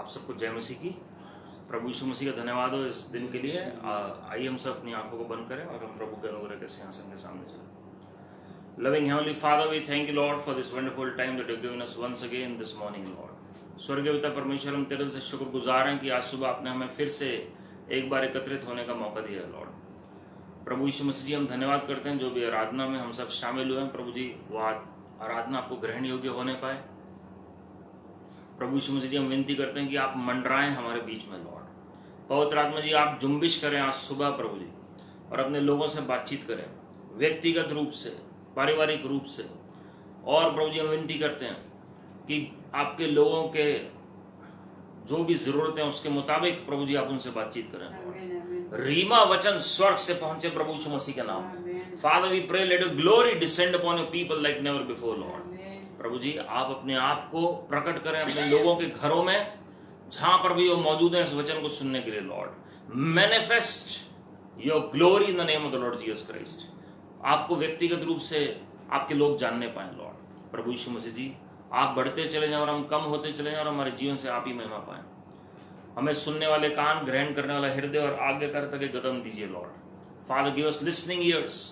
आप सबको जय मसीह की। प्रभु यीशु मसीह का धन्यवाद हो इस दिन के लिए। आइए हम सब अपनी आंखों को बंद करें और हम प्रभु के अनुग्रह के सिंहासन के सामने चलें। Loving Heavenly Father, we thank you Lord for this wonderful time that you have given us once again this morning, Lord. स्वर्गीय पिता परमेश्वर, हम तेरे से शुक्रगुजार हैं कि आज सुबह आपने हमें फिर से एक बार एकत्रित होने का मौका दिया है लॉर्ड। प्रभु यीशु मसीह जी, हम धन्यवाद करते हैं जो भी आराधना में हम सब शामिल हुए हैं प्रभु जी, वो आराधना आपको ग्रहण योग्य होने पाए। प्रभु यीशु मसीह जी, हम विनती करते हैं कि आप मंडराएं हमारे बीच में लॉर्ड। पवित्र आत्मा जी, आप जुम्बिश करें आज सुबह प्रभु जी, और अपने लोगों से बातचीत करें व्यक्तिगत रूप से, पारिवारिक रूप से। और प्रभु जी, हम विनती करते हैं कि आपके लोगों के जो भी जरूरत है उसके मुताबिक प्रभु जी आप उनसे बातचीत करें। रीमा वचन स्वर्ग से पहुंचे प्रभु यीशु मसीह के नाम में। Father we pray, let your glory descend upon your people like never before lord. प्रभु जी, आप अपने आप को प्रकट करें अपने लोगों के घरों में जहां पर भी वो मौजूद है इस वचन को सुनने के लिए Lord. Manifest your glory in the name of the Lord Jesus Christ. आपको व्यक्तिगत रूप से आपके लोग जानने पाए लॉर्ड। प्रभु यीशु मसीह जी, आप बढ़ते चले जाएं और हम कम होते चले जाएं और हमारे जीवन से आप ही महिमा पाएं। हमें सुनने वाले कान, ग्रहण करने वाला हृदय और आज्ञाकारिता के कदम दीजिए Lord. Father, give us listening years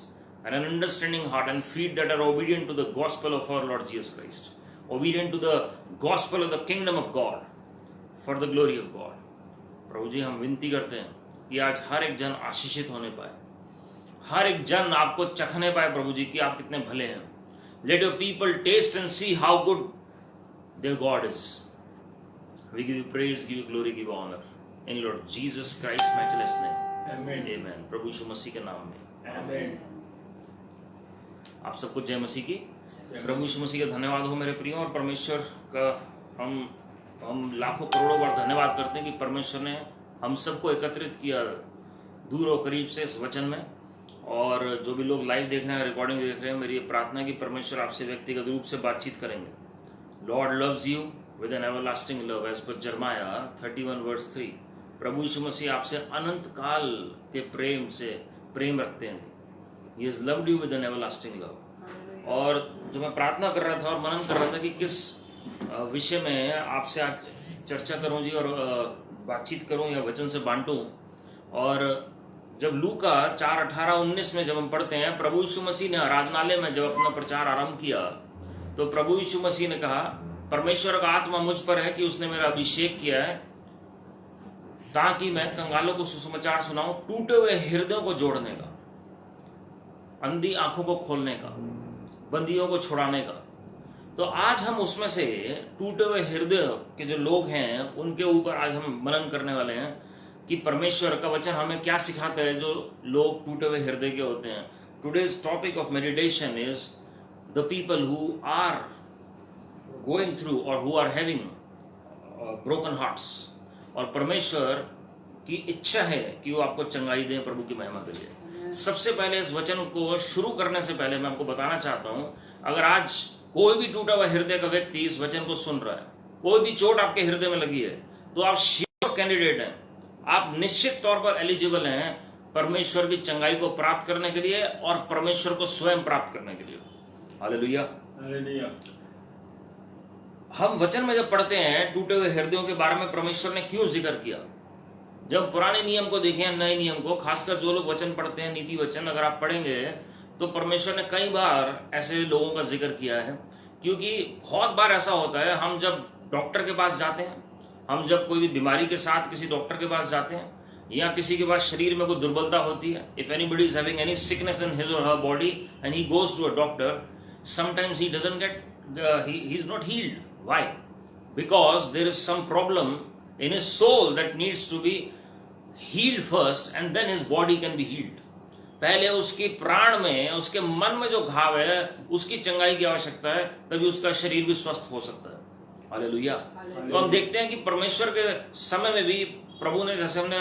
and an understanding heart and feet that are obedient to the gospel of our Lord Jesus Christ, obedient to the gospel of the kingdom of God for the glory of God. प्रभु जी, हम विनती करते हैं कि आज हर एक जन आशीषित होने पाए, हर एक जन आपको चखने पाए प्रभु जी कि आप कितने भले हैं। Let your people taste and see how good their God is. We give you praise, give you glory, give you honor in Lord Jesus Christ's matchless name. Amen. Amen. प्रभु यीशु मसीह के नाम में Amen. आप सबको जय मसीह की। प्रभु यीशु मसीह का धन्यवाद हो मेरे प्रियो। और परमेश्वर का हम लाखों करोड़ों बार धन्यवाद करते हैं कि परमेश्वर ने हम सबको एकत्रित किया दूर और करीब से इस वचन में। और जो भी लोग लाइव देख रहे हैं, रिकॉर्डिंग देख रहे हैं, मेरी ये प्रार्थना है कि परमेश्वर आपसे व्यक्तिगत रूप से बातचीत करेंगे। Lord loves you with an everlasting love as per Jeremiah 31:3। प्रभु यीशु मसीह आपसे अनंत काल के प्रेम से प्रेम रखते हैं। He has loved you with an everlasting love. और जो मैं प्रार्थना कर रहा था और मनन कर रहा था कि किस विषय में आपसे आज चर्चा करूं जी और बातचीत करूं या वचन से बांटूं। और जब लूका 4:18-19 में जब हम पढ़ते हैं, प्रभु यीशु मसीह ने आराधनालय में जब अपना प्रचार आरंभ किया तो प्रभु यीशु मसीह ने कहा, परमेश्वर का आत्मा मुझ पर है कि उसने मेरा अभिषेक किया है ताकि मैं कंगालों को सुसमाचार सुनाऊं, टूटे हुए हृदयों को जोड़ने का, अंधी आंखों को खोलने का, बंदियों को छुड़ाने का। तो आज हम उसमें से टूटे हुए हृदय के जो लोग हैं उनके ऊपर आज हम मनन करने वाले हैं कि परमेश्वर का वचन हमें क्या सिखाता है जो लोग टूटे हुए हृदय के होते हैं। Today's topic of meditation is the people who are going through or who are having broken hearts. और परमेश्वर की इच्छा है कि वो आपको चंगाई दें प्रभु की महिमा के लिए। सबसे पहले इस वचन को शुरू करने से पहले मैं आपको बताना चाहता हूं, अगर आज कोई भी टूटा हुआ हृदय का व्यक्ति इस वचन को सुन रहा है, कोई भी चोट आपके हृदय में लगी है, तो आप श्योर कैंडिडेट हैं, आप निश्चित तौर पर एलिजिबल हैं परमेश्वर की चंगाई को प्राप्त करने के लिए और परमेश्वर को स्वयं प्राप्त करने के लिए। Hallelujah, hallelujah. हम वचन में जब पढ़ते हैं टूटे हुए हृदयों के बारे में परमेश्वर ने क्यों जिक्र किया। जब पुराने नियम को देखें, नए नियम को, खासकर जो लोग वचन पढ़ते हैं, नीति वचन अगर आप पढ़ेंगे तो परमेश्वर ने कई बार ऐसे लोगों का जिक्र किया है। क्योंकि बहुत बार ऐसा होता है, हम जब डॉक्टर के पास जाते हैं, हम जब कोई भी बीमारी के साथ किसी डॉक्टर के पास जाते हैं या किसी के पास शरीर में कोई दुर्बलता होती है, if anybody is having any sickness in his or her body and he goes to a doctor, sometimes he doesn't get, he is not healed. Why? Because there is some problem in his soul that needs to be healed first and then his body can be healed. पहले उसके प्राण में, उसके मन में जो घाव है उसकी चंगाई की आवश्यकता है, तभी उसका शरीर भी स्वस्थ हो सकता है। हालेलुया। तो हम देखते हैं कि परमेश्वर के समय में भी प्रभु ने, जैसे हमने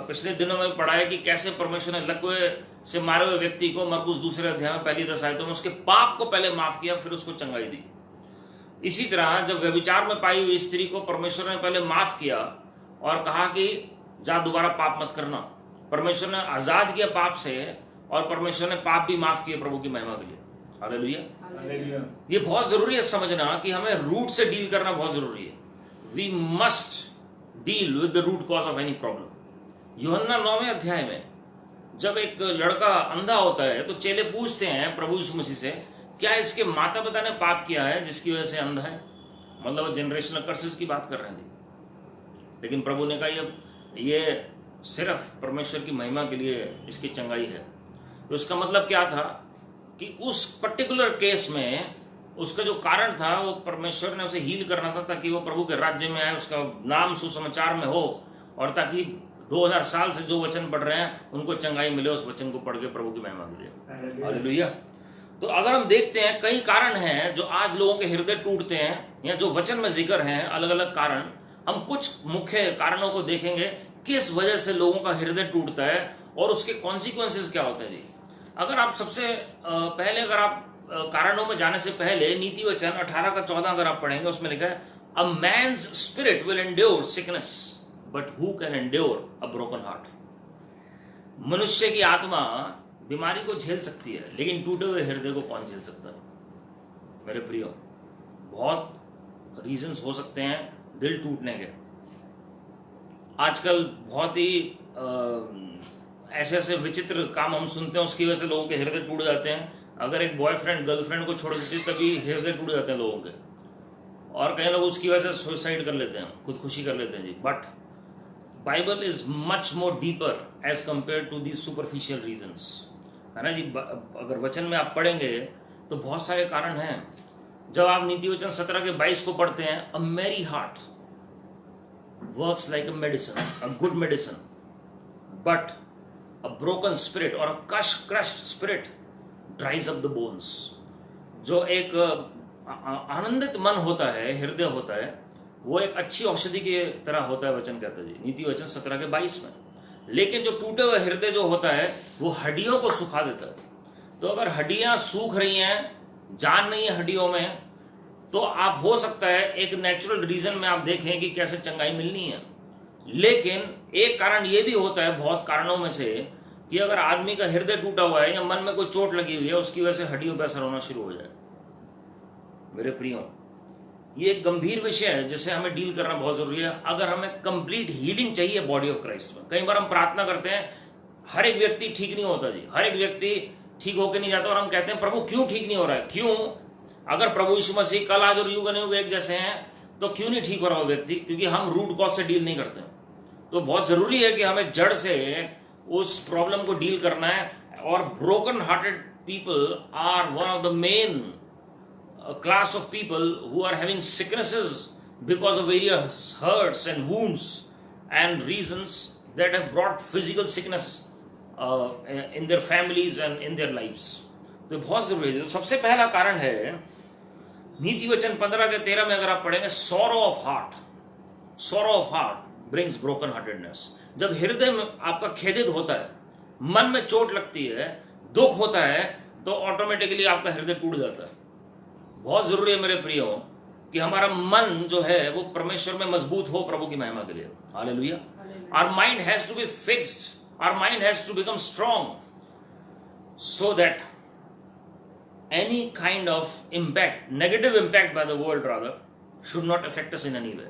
पिछले दिनों में पढ़ा है कि कैसे परमेश्वर ने लकवे से मारे हुए व्यक्ति को मरकुस 2 अध्याय में पहली 10 आयतों में उसके पाप को पहले माफ किया, फिर उसको चंगाई दी। इसी तरह जब व्यभिचार में पाई हुई स्त्री को परमेश्वर ने पहले माफ किया और कहा कि जा दोबारा पाप मत करना। परमेश्वर ने आजाद किया पाप से और परमेश्वर ने पाप भी माफ किए प्रभु की महिमा के लिए। हालेलुया। ये बहुत जरूरी है समझना कि हमें रूट से डील करना बहुत जरूरी है। We must deal with the root cause of any problem. यूहन्ना 9वें अध्याय में जब एक लड़का अंधा होता है तो चेले पूछते हैं प्रभु यीशु मसीह से, क्या इसके माता पिता ने पाप किया है जिसकी वजह से अंधा है? मतलब जनरेशनल कर्सेस की बात कर रहे हैं जी। लेकिन प्रभु ने कहा ये सिर्फ परमेश्वर की महिमा के लिए इसकी चंगाई है। तो इसका मतलब क्या था कि उस पर्टिकुलर केस में उसका जो कारण था वो परमेश्वर ने उसे हील करना था ताकि वो प्रभु के राज्य में आए, उसका नाम सुसमाचार में हो, और ताकि 2000 साल से जो वचन पढ़ रहे हैं उनको चंगाई मिले उस वचन को पढ़ के प्रभु की महिमा मिले। हालेलुया। तो अगर हम देखते हैं कई कारण हैं जो आज लोगों के हृदय टूटते हैं, या जो वचन में जिक्र हैं अलग अलग कारण, हम कुछ मुख्य कारणों को देखेंगे किस वजह से लोगों का हृदय टूटता है और उसके कॉन्सिक्वेंसेस क्या होते हैं जी। अगर आप सबसे पहले अगर आप कारणों में जाने से पहले नीति वचन 18:14 अगर आप पढ़ेंगे, उसमें लिखा है a man's spirit will endure sickness but who can endure a broken heart. मनुष्य की आत्मा बीमारी को झेल सकती है लेकिन टूटे हुए हृदय को कौन झेल सकता है? मेरे प्रियो, बहुत रीजंस हो सकते हैं दिल टूटने के। आजकल बहुत ही ऐसे ऐसे विचित्र काम हम सुनते हैं, उसकी वजह से लोगों के हृदय टूट जाते हैं। अगर एक बॉयफ्रेंड गर्लफ्रेंड को छोड़ देती तभी हृदय टूट जाते हैं लोगों के, और कई लोग उसकी वजह से सुसाइड कर लेते हैं, खुदकुशी कर लेते हैं जी। But Bible is much more deeper as compared to the superficial reasons, है ना जी। अगर वचन में आप पढ़ेंगे तो बहुत सारे कारण हैं। जब आप नीति वचन 17:22 को पढ़ते हैं, a merry heart works like a medicine, a good medicine, but a broken spirit or a crushed spirit dries up the bones. जो एक आनंदित मन होता है, हृदय होता है, वो एक अच्छी औषधि की तरह होता है, वचन कहता है जी, नीति वचन 17:22 में। लेकिन जो टूटे हुए हृदय जो होता है वो हड्डियों को सुखा देता है। तो अगर हड्डियां सूख रही हैं, जान नहीं है हड्डियों में, तो आप हो सकता है एक नेचुरल रीजन में आप देखें कि कैसे चंगाई मिलनी है। लेकिन एक कारण ये भी होता है बहुत कारणों में से कि अगर आदमी का हृदय टूटा हुआ है या मन में कोई चोट लगी हुई है, उसकी वजह से हड्डियों पर असर होना शुरू हो जाए। मेरे प्रियो, ये एक गंभीर विषय है जिसे हमें डील करना बहुत जरूरी है अगर हमें कंप्लीट हीलिंग चाहिए बॉडी ऑफ क्राइस्ट में। कई बार हम प्रार्थना करते हैं, हर एक व्यक्ति ठीक नहीं होता जी, हर एक व्यक्ति ठीक होकर नहीं जाता, और हम कहते हैं प्रभु क्यों ठीक नहीं हो रहा है? क्यों? अगर प्रभु यीशु मसीह कल आज और युग अनयुग एक जैसे हैं तो क्यों नहीं ठीक हो रहा वो व्यक्ति? क्योंकि हम रूट कॉज से डील नहीं करते। तो बहुत जरूरी है कि हमें जड़ से उस प्रॉब्लम को डील करना है। और broken hearted people are one of the main class of people who are having sicknesses because of various hurts and wounds and reasons that have brought physical sickness in their families and in their lives. तो बहुत जरूरी है। सबसे पहला कारण है नीति वचन 15:13 में अगर आप पढ़ेंगे, sorrow of heart, sorrow of heart brings broken heartedness। जब हृदय में आपका खेदित होता है, मन में चोट लगती है, दुख होता है, तो ऑटोमेटिकली आपका हृदय टूट जाता है। बहुत जरूरी है मेरे प्रियो कि हमारा मन जो है वो परमेश्वर में मजबूत हो प्रभु की महिमा के लिए। हालेलुया। Our mind has to be fixed, our mind has to become strong so that any kind of impact, negative impact by the world rather, should not affect us in any way.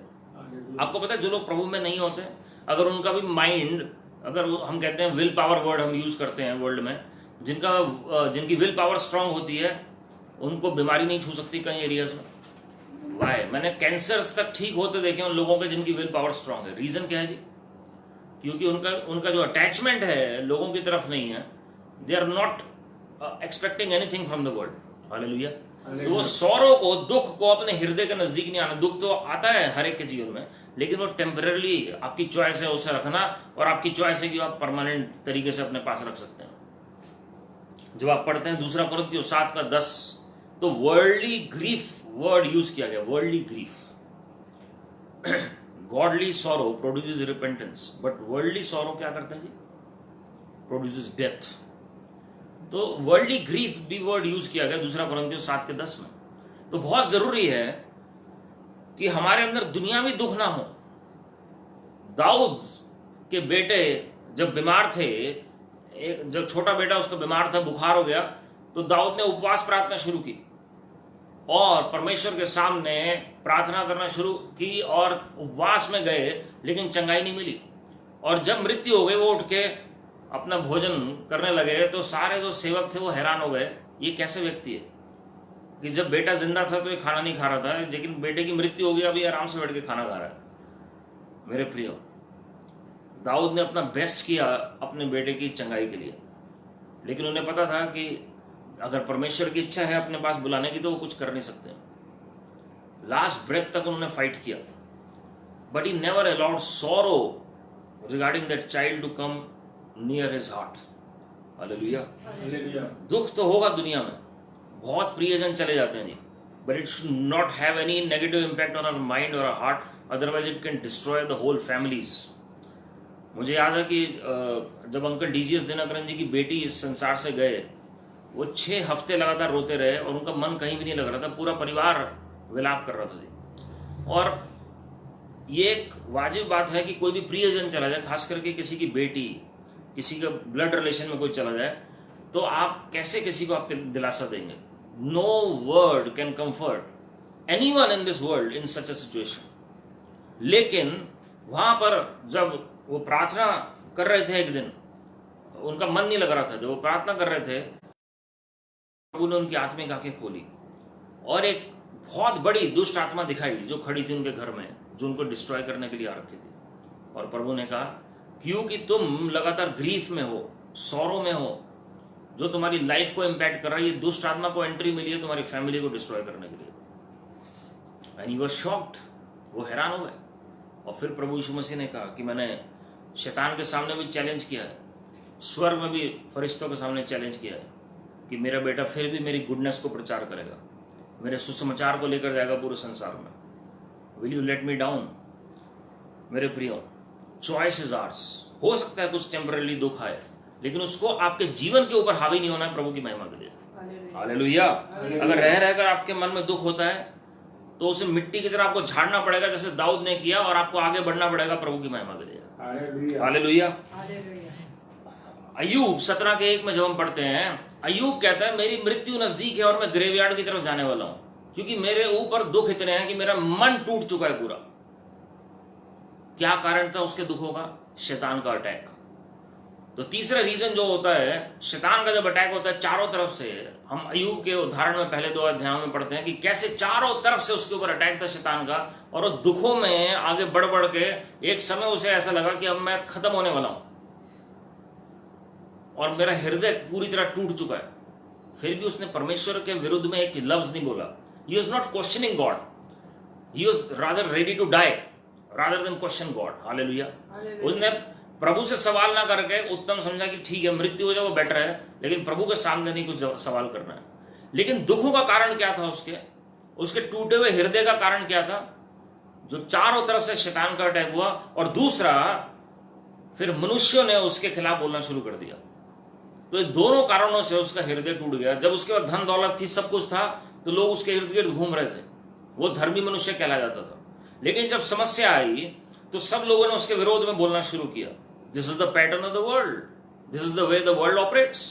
आपको पता है जो लोग प्रभु में नहीं होते, अगर उनका भी माइंड, अगर हम कहते हैं विल पावर वर्ड हम यूज करते हैं वर्ल्ड में, जिनकी विल पावर स्ट्रांग होती है उनको बीमारी नहीं छू सकती कई एरियाज में। वाई? मैंने कैंसर्स तक ठीक होते देखे उन लोगों के जिनकी विल पावर स्ट्रांग है। रीजन क्या है जी? क्योंकि उनका जो अटैचमेंट है लोगों की तरफ नहीं है। They are not expecting anything from the world. हालेलुया। तो वो सौरों को, दुख को अपने हृदय के नजदीक नहीं आना। दुख तो आता है हर एक के जीवन में, लेकिन वो टेम्पररी आपकी चॉइस है उसे रखना, और आपकी चॉइस है कि आप परमानेंट तरीके से अपने पास रख सकते हैं। जब आप पढ़ते हैं 2 कुरिन्थियों 7:10, तो वर्ल्डली ग्रीफ वर्ड यूज किया गया। Worldly grief, godly sorrow produces repentance, but worldly sorrow क्या करता है जी? Produces death. तो वर्ल्डली ग्रीफ भी वर्ड यूज किया गया 2 कुरिन्थियों 7:10 में। तो बहुत जरूरी है कि हमारे अंदर दुनियावी दुख ना हो। दाऊद के बेटे जब बीमार थे, जब छोटा बेटा उसका बीमार था, बुखार हो गया, तो दाऊद ने उपवास प्रार्थना शुरू की। और परमेश्वर के सामने प्रार्थना करना शुरू की और उपवास में गए, लेकिन चंगाई नहीं मिली। और जब मृत्यु हो गई, वो उठ के अपना भोजन करने लगे, तो सारे जो सेवक थे वो हैरान हो गए, ये कैसे व्यक्ति है कि जब बेटा जिंदा था तो ये खाना नहीं खा रहा था, लेकिन बेटे की मृत्यु हो गई, अभी आराम से बैठ के खाना खा रहा है। मेरे प्रियो, दाऊद ने अपना बेस्ट किया अपने बेटे की चंगाई के लिए, लेकिन उन्हें पता था कि अगर परमेश्वर की इच्छा है अपने पास बुलाने की तो वो कुछ कर नहीं सकते। लास्ट ब्रेथ तक उन्होंने फाइट किया, but he never allowed sorrow regarding that child to come near his heart. हालेलुया। दुख तो होगा दुनिया में, बहुत प्रियजन चले जाते हैं जी, but it should not have any negative impact on our mind और heart, otherwise it can destroy the whole families. मुझे याद है कि जब अंकल डीजीएस दिनकरन जी की बेटी इस संसार से गए, वो 6 हफ्ते लगातार रोते रहे और उनका मन कहीं भी नहीं लग रहा था, पूरा परिवार विलाप कर रहा था जी। और ये एक वाजिब बात है कि कोई भी प्रियजन चला जाए, खास करके किसी की बेटी, किसी का ब्लड रिलेशन में कोई चला जाए, तो आप कैसे किसी को आप दिलासा देंगे? No word can comfort anyone in this world in such a situation. लेकिन वहां पर जब वो प्रार्थना कर रहे थे, एक दिन उनका मन नहीं लग रहा था, जब वो प्रार्थना कर रहे थे, प्रभु ने उनकी आत्मिक आंखें खोली और एक बहुत बड़ी दुष्ट आत्मा दिखाई जो खड़ी थी उनके घर में, जो उनको डिस्ट्रॉय करने के लिए आ रखी थी। और प्रभु ने कहा, क्योंकि तुम लगातार ग्रीफ में हो, सौरों में हो, जो तुम्हारी लाइफ को इंपैक्ट कर रहा है, ये दुष्ट आत्मा को एंट्री मिली है तुम्हारी फैमिली को डिस्ट्रॉय करने के लिए। एंड ही वाज शॉक्ड, वो हैरान हो गए। और फिर प्रभु यीशु मसीह ने कहा कि मैंने शैतान के सामने भी चैलेंज किया है, स्वर्ग में भी फरिश्तों के सामने चैलेंज किया है कि मेरा बेटा फिर भी मेरी गुडनेस को प्रचार करेगा, मेरे सुसमाचार को लेकर जाएगा पूरे संसार में। Will you let me down? मेरे प्रियो, चॉइस इज आर्स। हो सकता है कुछ टेम्पररी दुख आए, लेकिन उसको आपके जीवन के ऊपर हावी नहीं होना है प्रभु की महिमा के लिए। हालेलुया। अगर रह रहकर आपके मन में दुख होता है तो उसे मिट्टी की तरह आपको झाड़ना पड़ेगा, जैसे दाऊद ने किया, और आपको आगे बढ़ना पड़ेगा प्रभु की महिमा के लिए। हालेलुया। अय्यूब 17:1 में जब हम पढ़ते हैं, अय्यूब कहता है, मेरी मृत्यु नजदीक है और मैं ग्रेवयार्ड की तरफ जाने वाला हूं, क्योंकि मेरे ऊपर दुख इतने हैं कि मेरा मन टूट चुका है पूरा। क्या कारण था उसके दुखों का? शैतान का अटैक। तो तीसरा रीजन जो होता है, शैतान का जब अटैक होता है चारों तरफ से, हम अय्यूब के उदाहरण में पहले 2 अध्यायों में पढ़ते हैं कि कैसे चारों तरफ से उसके ऊपर अटैक था शैतान का, और वो दुखों में आगे बढ़ बढ़ के एक समय उसे ऐसा लगा कि अब मैं खत्म होने वाला हूं और मेरा हृदय पूरी तरह टूट चुका है। फिर भी उसने परमेश्वर के विरुद्ध में एक लफ्ज नहीं बोला। He was not questioning God, he was rather ready to die rather than question God. हालेलुया। उसने प्रभु से सवाल ना करके उत्तम समझा कि ठीक है मृत्यु हो जाए वो बेटर है, लेकिन प्रभु के सामने नहीं कुछ सवाल करना है। लेकिन दुखों का कारण क्या था? उसके टूटे हुए हृदय का कारण क्या था? जो चारों तरफ से शैतान का अटैक हुआ, और दूसरा फिर मनुष्यों ने उसके खिलाफ बोलना शुरू कर दिया। तो ये दोनों कारणों से उसका हृदय टूट गया। जब उसके पास धन दौलत थी, सब कुछ था, तो लोग उसके इर्द गिर्द घूम रहे थे, वो धर्मी मनुष्य कहला जाता था। लेकिन जब समस्या आई तो सब लोगों ने उसके विरोध में बोलना शुरू किया। This is the pattern of the world, this is the way the world operates.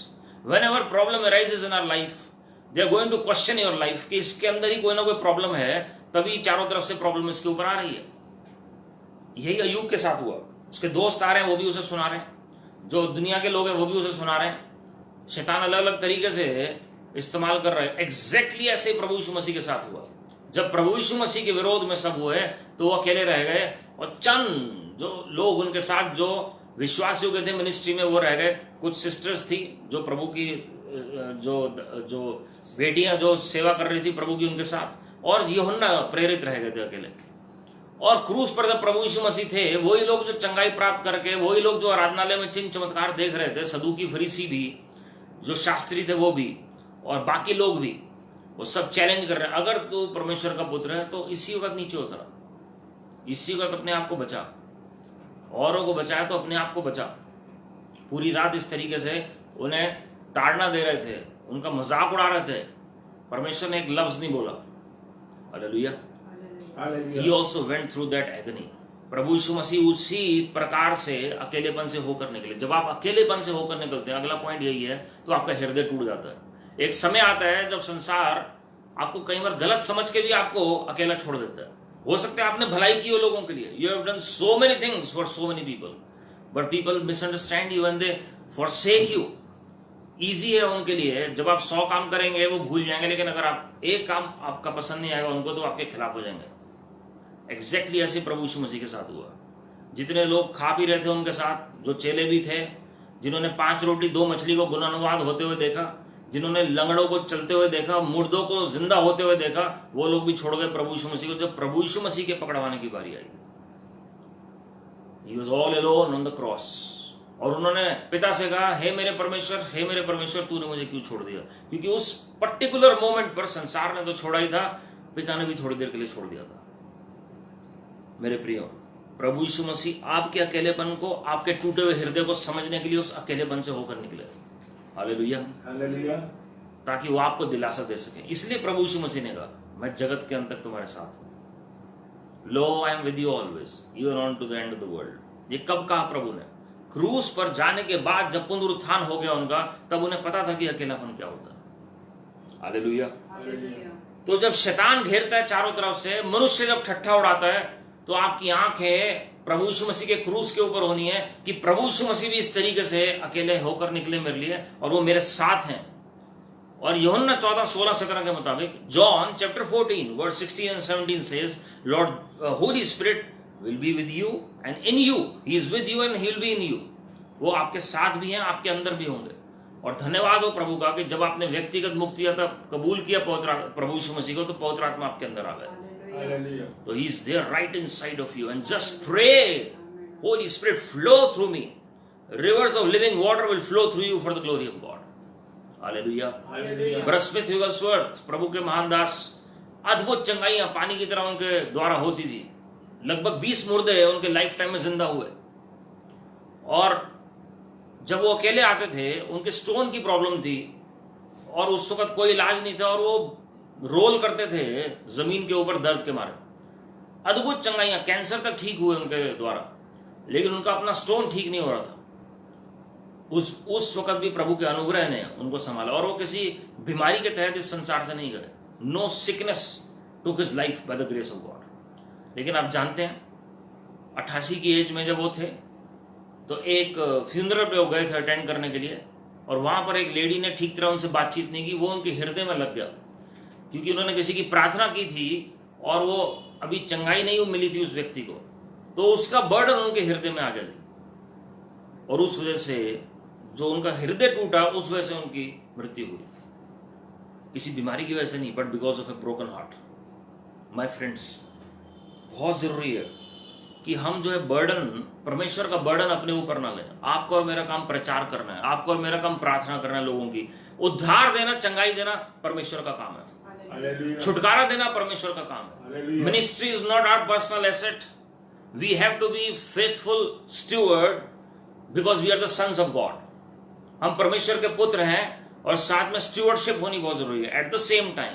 Whenever problem arises in our life, they are going to question your life कि इसके अंदर ही कोई ना कोई प्रॉब्लम है, तभी चारों तरफ से प्रॉब्लम इसके ऊपर आ रही है। यही अय्यूब के साथ हुआ। उसके दोस्त आ रहे हैं, वो भी उसे सुना रहे हैं, जो दुनिया के लोग हैं वो भी उसे सुना रहे हैं। शैतान अलग अलग तरीके से इस्तेमाल कर रहे हैं। एग्जैक्टली ऐसे ही प्रभु यीशु मसीह के साथ हुआ। जब प्रभु यीशु मसीह के विरोध में सब हुए तो वो अकेले रह गए, और चंद जो लोग उनके साथ जो विश्वासियों के थे मिनिस्ट्री में वो रह गए। कुछ सिस्टर्स थी जो प्रभु की जो बेटियां जो सेवा कर रही थी प्रभु की उनके साथ, और यूहन्ना प्रेरित रह गए थे अकेले। और क्रूस पर जब प्रभु यीशु मसीह थे, वही लोग जो चंगाई प्राप्त करके, वही लोग जो आराधनालय में चिन्ह चमत्कार देख रहे थे, सदूकी फरीसी भी, जो शास्त्री थे वो भी, और बाकी लोग भी, वो सब चैलेंज कर रहे हैं, अगर तू परमेश्वर का पुत्र है तो इसी वक्त नीचे उतरा, इसी वक्त अपने आप को बचा, औरों को बचाया तो अपने आप को बचा। पूरी रात इस तरीके से उन्हें ताड़ना दे रहे थे, उनका मजाक उड़ा रहे थे, परमेश्वर ने एक लफ्ज नहीं बोला। Hallelujah. He also went through that agony. प्रभु यीशु मसीह उसी प्रकार से अकेलेपन से होकर निकले। जब आप अकेलेपन से होकर निकलते हैं, अगला पॉइंट यही है, तो आपका हृदय टूट जाता है। एक समय आता है जब संसार आपको कई बार गलत समझ के भी आपको अकेला छोड़ देता है। हो सकता है आपने भलाई की हो लोगों के लिए, you have done so many things for so many people, but people misunderstand you and they forsake you. Easy है उनके लिए, जब आप 100 काम करेंगे वो भूल जाएंगे, लेकिन अगर आप एक काम आपका पसंद नहीं आएगा उनको, तो आपके खिलाफ हो जाएंगे। एग्जैक्टली ऐसे प्रभु यीशु मसीह के साथ हुआ। जितने लोग खा पी रहे थे उनके साथ, जो चेले भी थे, जिन्होंने 5 रोटी 2 मछली को गुनानुवाद होते हुए देखा, जिन्होंने लंगड़ों को चलते हुए देखा, मुर्दों को जिंदा होते हुए देखा, वो लोग भी छोड़ गए प्रभु यीशु मसीह को। जब प्रभु यीशु मसीह के पकड़वाने की बारी आई, He was all alone on the cross, और उन्होंने पिता से कहा, हे मेरे परमेश्वर, तूने मुझे क्यों छोड़ दिया? क्योंकि उस पर्टिकुलर मोमेंट पर संसार ने तो छोड़ा ही था, पिता ने भी थोड़ी देर के लिए छोड़ दिया था। मेरे प्रियो, प्रभु यीशु मसीह आपके अकेलेपन को, आपके टूटे हुए हृदय को समझने के लिए उस अकेलेपन से होकर निकले। हालेलुया, हालेलुया, ताकि वो आपको दिलासा दे सके। इसलिए प्रभु यीशु मसीह ने कहा, मैं जगत के अंत तक तुम्हारे साथ हूं। Lo, I am with you always, even on to the end of the world. ये कब कहा प्रभु ने? क्रूस पर जाने के बाद, जब पुनरुत्थान हो गया उनका, तब उन्हें पता था कि अकेलापन क्या होता है। Hallelujah, hallelujah. तो जब शैतान घेरता है चारों तरफ से, मनुष्य जब ठट्ठा उड़ाता है, तो आपकी आंखें प्रभु यीशु मसीह के क्रूस के ऊपर होनी है कि प्रभु यीशु मसीह भी इस तरीके से अकेले होकर निकले मेरे लिए, और वो मेरे साथ हैं। और यूहन्ना 14:16-17 के मुताबिक, John chapter 14 verse 16 and 17 says, Lord Holy Spirit will be with you and in you. He is with you and he will be in you. वो आपके साथ भी हैं, आपके अंदर भी होंगे। और धन्यवाद हो प्रभु का कि जब आपने व्यक्तिगत मुक्ति कबूल किया प्रभु यीशु मसीह को, तो पवित्र आत्मा आपके अंदर आ गए। So he is there right inside of you, and just pray, Holy Spirit flow through me. Rivers of living water will flow through you for the glory of God. Hallelujah. Brother Smith Wigglesworth, प्रभु के महान दास, अद्भुत चंगाइयां पानी की तरह उनके द्वारा होती थी। लगभग 20 मुर्दे उनके लाइफ टाइम में जिंदा हुए। और जब वो अकेले आते थे, उनके स्टोन की प्रॉब्लम थी और उस वक्त कोई इलाज नहीं था, और वो रोल करते थे जमीन के ऊपर दर्द के मारे। अद्भुत चंगाइयां, कैंसर तक ठीक हुए उनके द्वारा, लेकिन उनका अपना स्टोन ठीक नहीं हो रहा था। उस वक्त भी प्रभु के अनुग्रह ने उनको संभाला, और वो किसी बीमारी के तहत इस संसार से नहीं गए। No sickness took his life by the grace of God. लेकिन आप जानते हैं, 88 की एज में जब वो थे, तो एक फ्यूनरल पे वो गए थे अटेंड करने के लिए, और वहां पर एक लेडी ने ठीक तरह उनसे बातचीत नहीं की। वो उनके हृदय में लग गया, क्योंकि उन्होंने किसी की प्रार्थना की थी और वो अभी चंगाई नहीं मिली थी उस व्यक्ति को, तो उसका बर्डन उनके हृदय में आ गया था, और उस वजह से जो उनका हृदय टूटा, उस वजह से उनकी मृत्यु हुई। किसी बीमारी की वजह से नहीं, but because of A broken heart. My friends, बहुत जरूरी है कि हम जो है बर्डन, परमेश्वर का बर्डन अपने ऊपर ना लें। आपको और मेरा काम प्रचार करना है, आपको और मेरा काम प्रार्थना करना है, लोगों की उद्धार देना, चंगाई देना परमेश्वर का काम है। छुटकारा देना परमेश्वर का काम है। Ministry is not our personal asset, we have to be faithful steward because we are the sons of God. हम परमेश्वर के पुत्र हैं, और साथ में स्टूवर्डशिप होनी बहुत जरूरी है। At the same time,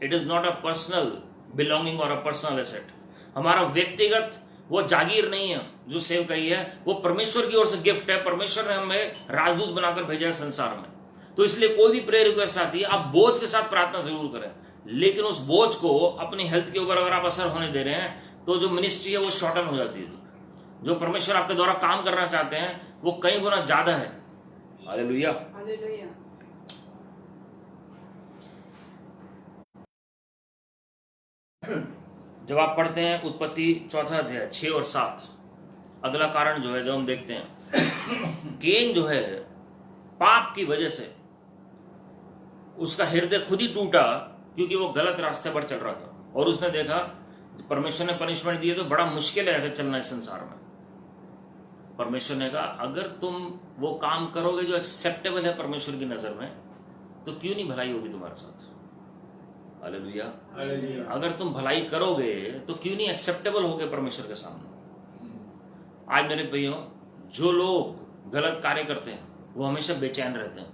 it is not a personal belonging और अ पर्सनल एसेट। हमारा व्यक्तिगत वो जागीर नहीं है जो सेव कही है, वो परमेश्वर की ओर से गिफ्ट है। परमेश्वर ने हमें राजदूत बनाकर भेजा है संसार में। तो इसलिए कोई भी प्रेयर रिक्वेस्ट आती है, आप बोझ के साथ प्रार्थना जरूर करें, लेकिन उस बोझ को अपनी हेल्थ के ऊपर अगर आप असर होने दे रहे हैं, तो जो मिनिस्ट्री है वो शॉर्टन हो जाती है। जो परमेश्वर आपके द्वारा काम करना चाहते हैं, वो कई गुना ज्यादा है। Hallelujah, hallelujah. जब आप पढ़ते हैं उत्पत्ति 4 अध्याय 6 और 7, अगला कारण जो है, जब हम देखते हैं, केन जो है पाप की वजह से उसका हृदय खुद ही टूटा, क्योंकि वो गलत रास्ते पर चल रहा था, और उसने देखा परमेश्वर ने पनिशमेंट दी है, तो बड़ा मुश्किल है ऐसे चलना इस संसार में। परमेश्वर ने कहा, अगर तुम वो काम करोगे जो एक्सेप्टेबल है परमेश्वर की नजर में, तो क्यों नहीं भलाई होगी तुम्हारे साथ। हालेलुया, अगर तुम भलाई करोगे तो क्यों नहीं एक्सेप्टेबल होगे परमेश्वर के सामने। आज मेरे भाइयों, जो लोग गलत कार्य करते हैं वो हमेशा बेचैन रहते हैं,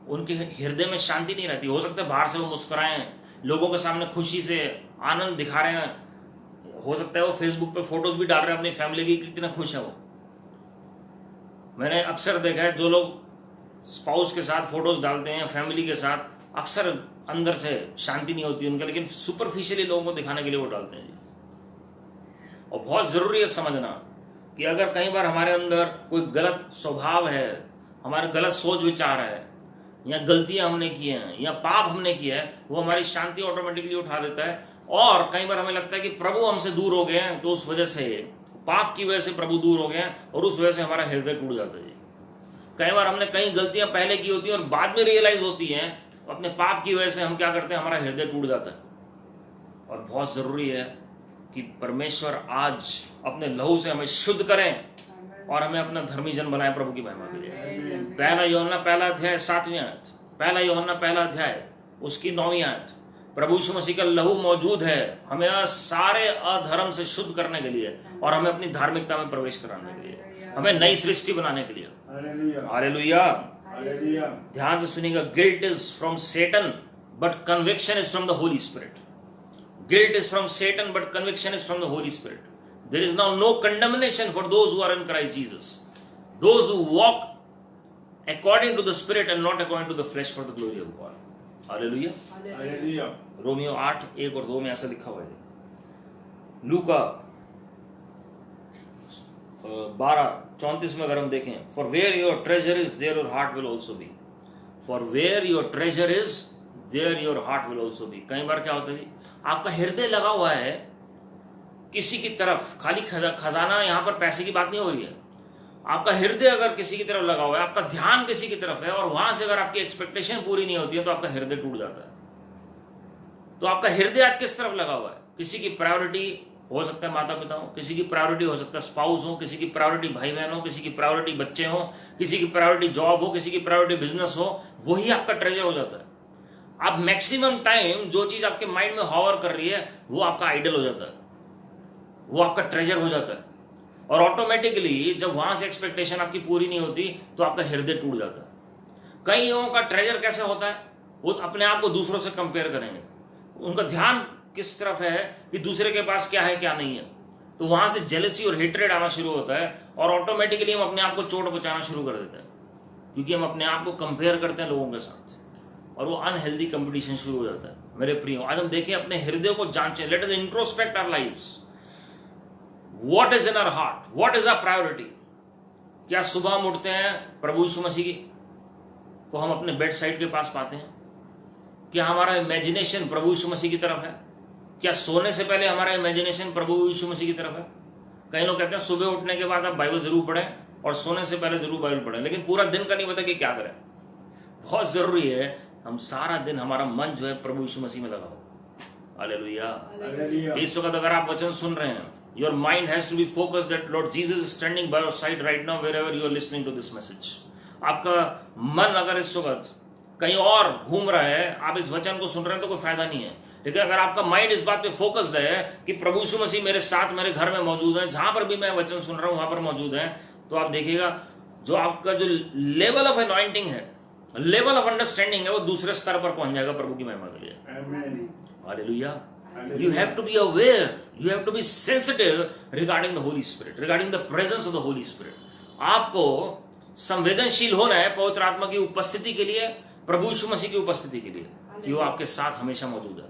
उनके हृदय में शांति नहीं रहती। हो सकता है बाहर से वो मुस्कुराएं, लोगों के सामने खुशी से आनंद दिखा रहे हैं, हो सकता है वो फेसबुक पे फोटोज भी डाल रहे हैं अपनी फैमिली की, कितने खुश है वो। मैंने अक्सर देखा है, जो लोग स्पाउस के साथ फोटोज डालते हैं, फैमिली के साथ, अक्सर अंदर से शांति नहीं होती उनका, लेकिन सुपरफिशियली लोगों को दिखाने के लिए वो डालते हैं जी। और बहुत ज़रूरी है समझना कि अगर कई बार हमारे अंदर कोई गलत स्वभाव है, हमारे गलत सोच विचार है, या गलतियां हमने की हैं, या पाप हमने किया है, वो हमारी शांति ऑटोमेटिकली उठा देता है। और कई बार हमें लगता है कि प्रभु हमसे दूर हो गए हैं, तो उस वजह से पाप की वजह से प्रभु दूर हो गए हैं, और उस वजह से हमारा हृदय टूट जाता है जी। कई बार हमने कई गलतियां पहले की होती हैं और बाद में रियलाइज होती हैं, अपने पाप की वजह से हम क्या करते हैं, हमारा हृदय टूट जाता है। और बहुत ज़रूरी है कि परमेश्वर आज अपने लहू से हमें शुद्ध करें और हमें अपना धर्मी जन बनाए प्रभु की महिमा के लिए। पहला यूहन्ना पहला अध्याय 7वीं आयत, पहला यूहन्ना पहला अध्याय उसकी 9वीं आयत, प्रभु यीशु मसीह का लहू मौजूद है हमें सारे अधर्म से शुद्ध करने के लिए और हमें अपनी धार्मिकता में प्रवेश कराने के लिए, हमें नई सृष्टि बनाने के लिए। हालेलुया। ध्यान से सुनिएगा, guilt is from Satan but conviction is from the Holy Spirit. Guilt is from Satan, but conviction is from the Holy Spirit. There is now no condemnation for those who are in Christ Jesus. Those who walk according to the Spirit and not according to the flesh, for the glory of God. Hallelujah. Hallelujah. Romeo 8:1-2 में ऐसा लिखा हुआ है। लूका 12:34 में अगर हम देखें, For where your treasure is, there your heart will also be. For where your treasure is, there your heart will also be. कई बार क्या होता है जी, आपका हृदय लगा हुआ है किसी की तरफ, खाली खजाना, यहां पर पैसे की बात नहीं हो रही है। आपका हृदय अगर किसी की तरफ लगा हुआ है, आपका ध्यान किसी की तरफ है, और वहां से अगर आपकी एक्सपेक्टेशन पूरी नहीं होती है, तो आपका हृदय टूट जाता है। तो आपका हृदय आज किस तरफ लगा हुआ है? किसी की प्रायोरिटी हो सकता है माता पिता हो, किसी की प्रायोरिटी हो सकता है स्पाउस हो, किसी की प्रायोरिटी भाई बहन हो, किसी की प्रायोरिटी बच्चे हो, किसी की प्रायोरिटी जॉब हो, किसी की प्रायोरिटी बिजनेस हो, वही आपका ट्रेजर हो जाता है। आप मैक्सिमम टाइम जो चीज आपके माइंड में हॉवर कर रही है, वो आपका आइडल हो जाता है, वो आपका ट्रेजर हो जाता है। और ऑटोमेटिकली जब वहां से एक्सपेक्टेशन आपकी पूरी नहीं होती, तो आपका हृदय टूट जाता है। कई लोगों का ट्रेजर कैसे होता है, वो अपने आप को दूसरों से कंपेयर करेंगे, उनका ध्यान किस तरफ है कि दूसरे के पास क्या है क्या नहीं है, तो वहां से जेलसी और हेट्रेड आना शुरू होता है, और ऑटोमेटिकली हम अपने आप को चोट पहुंचाना शुरू कर देते हैं, क्योंकि हम अपने आप को कंपेयर करते हैं लोगों के साथ, और वो अनहेल्दी कंपटीशन शुरू हो जाता है। मेरे प्रियो, आज हम देखें, अपने हृदय को जांचें। Let us introspect our lives. What is in our heart, what is our priority. क्या सुबह हम उठते हैं प्रभु यीशु मसीह को हम अपने बेड साइड के पास पाते हैं? क्या हमारा इमेजिनेशन प्रभु यीशु मसीह की तरफ है? क्या सोने से पहले हमारा इमेजिनेशन प्रभु यीशु मसीह की तरफ है? कई लोग कहते हैं सुबह उठने के बाद आप बाइबल जरूर पढ़ें और सोने से पहले जरूर बाइबल पढ़ें, लेकिन पूरा दिन का नहीं पता कि क्या करें। बहुत जरूरी है हम सारा दिन हमारा मन जो है प्रभु यीशु मसीह में लगा हो। हालेलुया। इस वक्त अगर आप वचन सुन रहे हैं, your mind has to be focused that Lord Jesus is standing by your side right now wherever you are listening to this message. आपका मन अगर इस वक्त कहीं और घूम रहा है, आप इस वचन को सुन रहे हैं, तो कोई फायदा नहीं है। लेकिन अगर आपका माइंड इस बात पे फोकस्ड है कि प्रभु यीशु मसीह मेरे साथ मेरे घर में मौजूद है, जहां पर भी मैं वचन सुन रहा हूं वहां पर मौजूद है, तो आप देखिएगा जो आपका जो लेवल ऑफ अनॉइंटिंग है, लेवल ऑफ अंडरस्टैंडिंग है, वो दूसरे स्तर पर पहुंच जाएगा प्रभु की महिमा के लिए। Hallelujah. You have to be aware, you have to be sensitive regarding the Holy Spirit, regarding the presence of the Holy Spirit. आपको संवेदनशील होना है पवित्र आत्मा की उपस्थिति के लिए, प्रभु यीशु मसीह की उपस्थिति के लिए, कि वो आपके साथ हमेशा मौजूद है,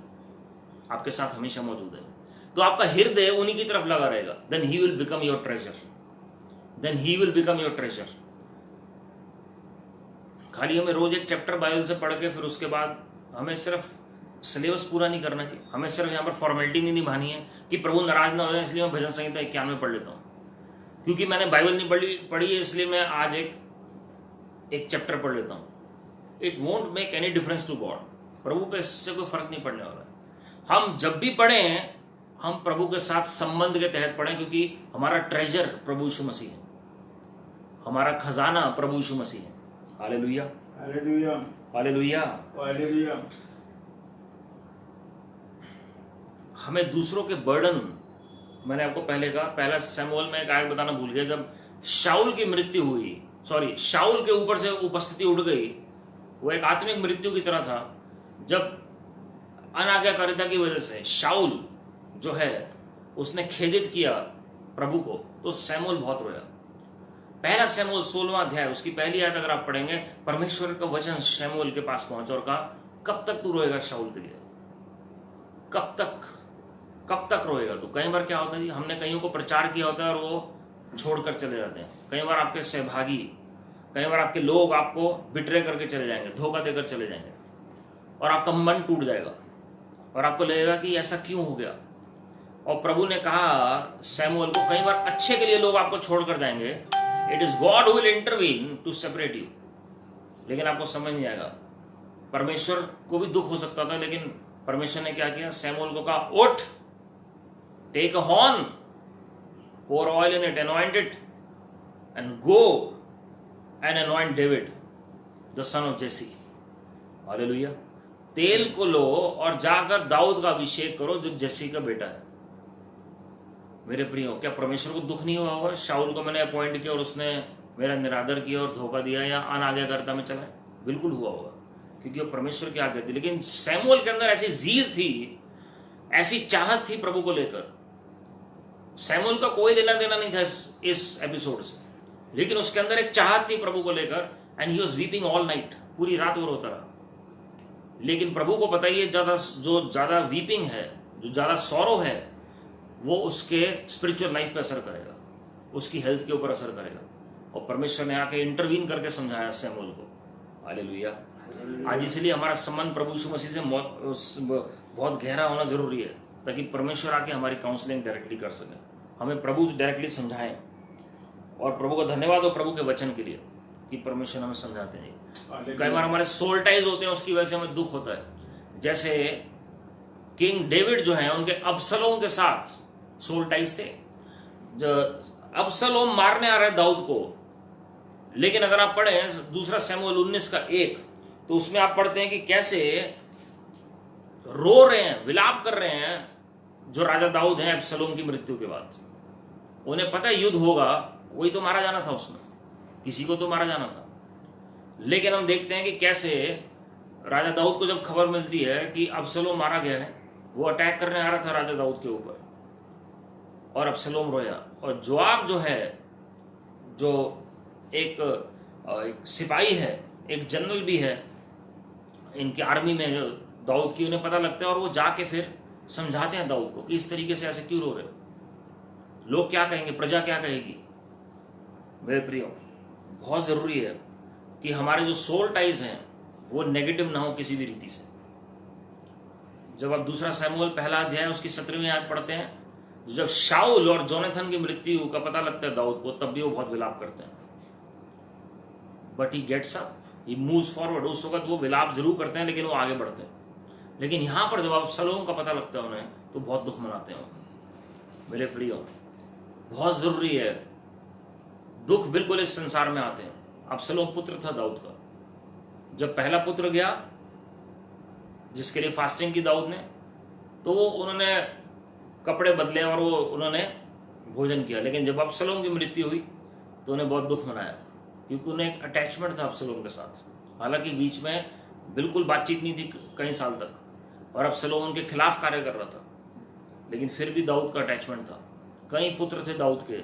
आपके साथ हमेशा मौजूद है। तो आपका हृदय उन्हीं की तरफ लगा रहेगा। Then he will become your treasure. Then he will become your treasure. खाली हमें रोज एक चैप्टर बाइबल से पढ़ के फिर उसके बाद हमें सिर्फ सिलेबस पूरा नहीं करना चाहिए, हमें सिर्फ यहाँ पर फॉर्मेलिटी नहीं निभानी है कि प्रभु नाराज ना हो जाए, इसलिए मैं भजन संहिता 91 पढ़ लेता हूँ। क्योंकि मैंने बाइबल नहीं पढ़ी है, इसलिए मैं आज एक चैप्टर पढ़ लेता हूँ। It won't make any difference to God. प्रभु पे इससे कोई फर्क नहीं पड़ने वाला है। हम जब भी पढ़ें, हम प्रभु के साथ संबंध के तहत पढ़ें, क्योंकि हमारा ट्रेजर प्रभु यीशु मसीह है, हमारा खजाना प्रभु यीशु मसीह है। Hallelujah, hallelujah, hallelujah, hallelujah. हमें दूसरों के बर्डन, मैंने आपको पहले कहा, पहला शमूएल में एक आयत बताना भूल गया, जब शाऊल की मृत्यु हुई, शाऊल के ऊपर से उपस्थिति उड़ गई, वो एक आत्मिक मृत्यु की तरह था। जब अनाज्ञाकारिता की वजह से शाऊल जो है उसने खेदित किया प्रभु को, तो शमूएल बहुत रोया। पहला शमूएल 16वां अध्याय उसकी पहली आयत अगर आप पढ़ेंगे, परमेश्वर का वचन शमूएल के पास पहुंचा और कहा कब तक तू रोएगा शाऊल के लिए? कब तक रोएगा तू? कई बार क्या होता है जी, हमने कईयों को प्रचार किया होता है और वो छोड़कर चले जाते हैं। कई बार आपके सहभागी, कई बार आपके लोग आपको बिट्रे करके चले जाएंगे, धोखा देकर चले जाएंगे, और आपका मन टूट जाएगा और आपको लगेगा कि ऐसा क्यों हो गया। और प्रभु ने कहा सैमुअल को, कई बार अच्छे के लिए लोग आपको छोड़कर जाएंगे, it is God who will intervene to separate you. लेकिन आपको समझ नहीं आएगा, परमेश्वर को भी दुख हो सकता था, लेकिन परमेश्वर ने क्या किया, सैमुअल को कहा, उठ, take a horn, pour oil in it, anoint it, and go and anoint David, the son of Jesse. Hallelujah. तेल को लो और जाकर दाऊद का अभिषेक करो जो जैसी का बेटा है। मेरे प्रियो, क्या परमेश्वर को दुख नहीं हुआ होगा शाऊल को मैंने अपॉइंट किया और उसने मेरा निरादर किया और धोखा दिया या अनाज्ञाकारिता में चला? बिल्कुल हुआ होगा, क्योंकि वो परमेश्वर की आज्ञा थी। लेकिन सैमुअल के अंदर ऐसी जीर थी, ऐसी चाहत थी प्रभु को लेकर। सैमुअल का कोई लेना देना नहीं था इस एपिसोड से, लेकिन उसके अंदर एक चाहत थी प्रभु को लेकर, and he was weeping all night, पूरी रात वो रोता रहा। लेकिन प्रभु को पता ही है, जो ज्यादा वीपिंग है, जो ज्यादा सौरो है, वो उसके स्पिरिचुअल लाइफ पे असर करेगा, उसकी हेल्थ के ऊपर असर करेगा। और परमेश्वर ने आके इंटरवीन करके समझाया सैमुअल को। हालेलुया। आज इसलिए हमारा संबंध प्रभु यीशु मसीह से बहुत गहरा होना जरूरी है, ताकि परमेश्वर आके हमारी काउंसलिंग डायरेक्टली कर सके, हमें प्रभु से डायरेक्टली समझाएं। और प्रभु का धन्यवाद हो प्रभु के वचन के लिए कि परमेश्वर हमें समझाते हैं। कई बार हमारे सोल टाइज होते हैं, उसकी वजह से हमें दुख होता है। जैसे किंग डेविड जो है, उनके अबसलोम के साथ सोल टाइज थे। अबसलोम मारने आ रहे दाऊद को, लेकिन अगर आप पढ़ें दूसरा सैमुएल 19:1, तो उसमें आप पढ़ते हैं कि कैसे रो रहे हैं, विलाप कर रहे हैं जो राजा दाऊद हैं अबसलोम की मृत्यु के बाद। उन्हें पता है युद्ध होगा, कोई तो मारा जाना था, उसमें किसी को तो मारा जाना था। लेकिन हम देखते हैं कि कैसे राजा दाऊद को जब खबर मिलती है कि अबसलोम मारा गया है, वो अटैक करने आ रहा था राजा दाऊद के ऊपर, और अबसलोम रोया। और जोआब जो है, जो एक सिपाही है, एक जनरल भी है इनकी आर्मी में जो दाऊद की, उन्हें पता लगता है और वो जाके फिर समझाते हैं दाऊद को कि इस तरीके से ऐसे क्यों रो रहे हो, लोग क्या कहेंगे, प्रजा क्या कहेगी। मेरे प्रियो, बहुत जरूरी है कि हमारे जो सोल टाइज हैं वो नेगेटिव ना हो किसी भी रीति से। जब आप दूसरा सैमुएल 1 उसकी 17वीं आयत पढ़ते हैं, जब शाऊल और जोनाथन की मृत्यु का पता लगता है दाऊद को, तब भी वो बहुत विलाप करते हैं। But he gets up, he moves forward. उस वक्त वो विलाप जरूर करते हैं, लेकिन वो आगे बढ़ते हैं। लेकिन यहां पर जब अबसलोम का पता लगता है उन्हें, तो बहुत दुख मनाते हैं। मेरे प्रियो, बहुत जरूरी है, दुख बिल्कुल इस संसार में आते हैं। अबसलोम पुत्र था दाऊद का। जब पहला पुत्र गया, जिसके लिए फास्टिंग की दाऊद ने, तो वो उन्होंने कपड़े बदले और वो उन्होंने भोजन किया। लेकिन जब अबसलोम की मृत्यु हुई तो उन्हें बहुत दुख मनाया, क्योंकि उन्हें एक अटैचमेंट था अबसलोम के साथ। हालांकि बीच में बिल्कुल बातचीत नहीं थी कई साल तक, और अबसलोम उनके खिलाफ कार्य कर रहा था, लेकिन फिर भी दाऊद का अटैचमेंट था। कई पुत्र थे दाऊद के,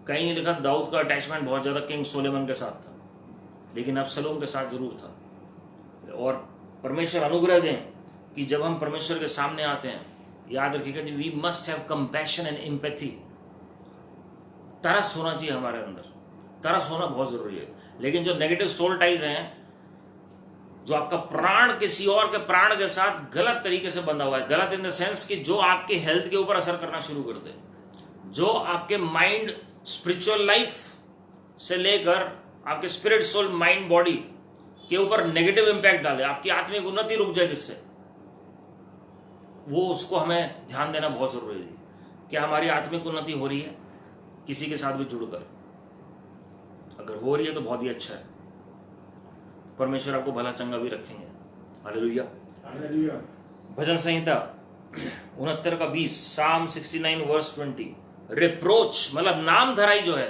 कई ने लिखा दाऊद का अटैचमेंट बहुत ज़्यादा किंग सोलेमन के साथ था, लेकिन अबसलोम के साथ जरूर था। और परमेश्वर अनुग्रह दें कि जब हम परमेश्वर के सामने आते हैं, याद रखिएगा जी, we must have compassion and empathy. तरस होना चाहिए हमारे अंदर, तरस होना बहुत जरूरी है। लेकिन जो नेगेटिव सोल टाइज हैं, जो आपका प्राण किसी और के प्राण के साथ गलत तरीके से बंधा हुआ है, गलत इन द सेंस कि जो आपके हेल्थ के ऊपर असर करना शुरू कर दे, जो आपके माइंड, स्पिरिचुअल लाइफ से लेकर आपके स्पिरिट, सोल, माइंड, बॉडी के ऊपर नेगेटिव इंपैक्ट डाले, आपकी आत्मिक उन्नति रुक जाए, जिससे वो, उसको हमें ध्यान देना बहुत जरूरी है। क्या हमारी आत्मिक उन्नति हो रही है किसी के साथ भी जुड़कर? अगर हो रही है तो बहुत ही अच्छा है, परमेश्वर आपको भला चंगा भी रखेंगे। Hallelujah, hallelujah. भजन संहिता 69:20, साम 69:20, रिप्रोच मतलब नाम धराई जो है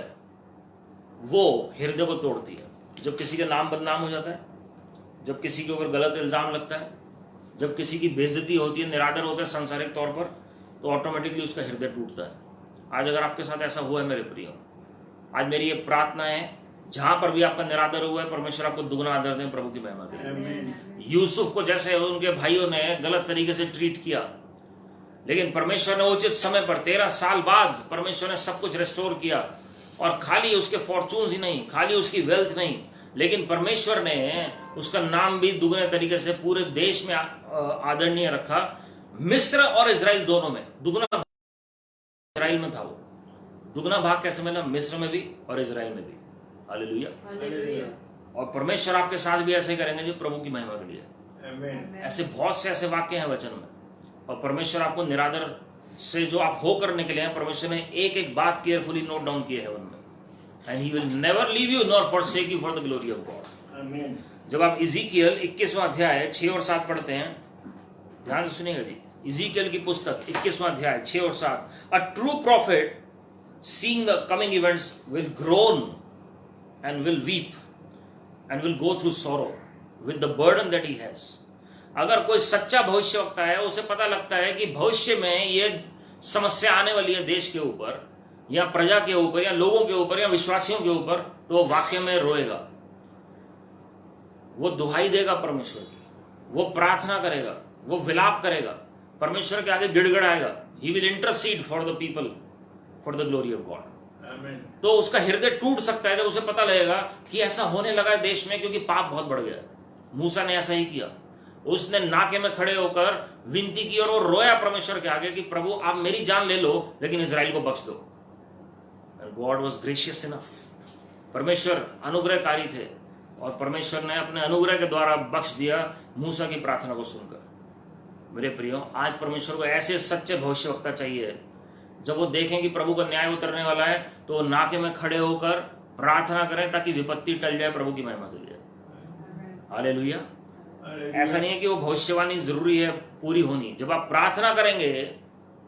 वो हृदय को तोड़ती है। जब किसी का नाम बदनाम हो जाता है, जब किसी के ऊपर गलत इल्जाम लगता है, जब किसी की बेइज्जती होती है, निरादर होता है सांसारिक तौर पर, तो ऑटोमेटिकली उसका हृदय टूटता है। आज अगर आपके साथ ऐसा हुआ है मेरे प्रियो, आज मेरी ये प्रार्थना है जहां पर भी आपका निरादर हुआ है, परमेश्वर आपको दुगना आदर दें प्रभु की महिमा के लिए। यूसुफ को जैसे उनके भाइयों ने गलत तरीके से ट्रीट किया, लेकिन परमेश्वर ने उचित समय पर 13 साल बाद परमेश्वर ने सब कुछ रिस्टोर किया। और खाली उसके फॉर्चून्स ही नहीं, खाली उसकी वेल्थ नहीं, लेकिन परमेश्वर ने उसका नाम भी दुगने तरीके से पूरे देश में आदरणीय रखा। मिस्र और इजराइल दोनों में दुगना, इजराइल में था वो दुगना भाग कैसे मिला? मिस्र में भी और इजराइल में भी। हालेलुया। और परमेश्वर आपके साथ भी ऐसे करेंगे जो प्रभु की महिमा के लिए। ऐसे बहुत से ऐसे वाक्य हैं वचन में, और परमेश्वर आपको निरादर से जो आप होकर निकले हैं, परमेश्वर ने एक एक बात केयरफुली नोट डाउन की है हेवन में। And he will never leave you nor forsake you for the glory of God। जब आप इज़ीकियल 21वां अध्याय 6 और 7 पढ़ते हैं, ध्यान से सुनिएगा जी। इज़ीकियल की पुस्तक 21वां अध्याय 6 और 7, a true profit seeing the coming events will groan and will weep and will go through sorrow with the burden that he has। अगर कोई सच्चा भविष्यवक्ता है, उसे पता लगता है कि भविष्य में ये समस्या आने वाली है देश के ऊपर या प्रजा के ऊपर या लोगों के ऊपर या विश्वासियों के ऊपर, तो वो वाक्य में रोएगा, वो दुहाई देगा परमेश्वर की, वो प्रार्थना करेगा, वो विलाप करेगा, परमेश्वर के आगे गिड़गिड़ाएगा। He will intercede for the people for the glory of God. तो उसका हृदय टूट सकता है जब उसे पता लगेगा कि ऐसा होने लगा है देश में, क्योंकि पाप बहुत बढ़ गया है। मूसा ने ऐसा ही किया, उसने नाके में खड़े होकर विनती की और वो रोया परमेश्वर के आगे कि प्रभु आप मेरी जान ले लो, लेकिन इजराइल को बख्श दो। God was gracious enough. परमेश्वर अनुग्रहकारी थे और परमेश्वर ने अपने अनुग्रह के द्वारा बख्श दिया मूसा की प्रार्थना को सुनकर। मेरे प्रियो, आज परमेश्वर को ऐसे सच्चे भविष्यवक्ता चाहिए, जब वो देखें कि प्रभु का न्याय उतरने वाला है तो वो नाके में खड़े होकर प्रार्थना करें ताकि विपत्ति टल जाए प्रभु की महिमा के लिए। हालेलुया। ऐसा नहीं है कि वो भविष्यवाणी जरूरी है पूरी होनी, जब आप प्रार्थना करेंगे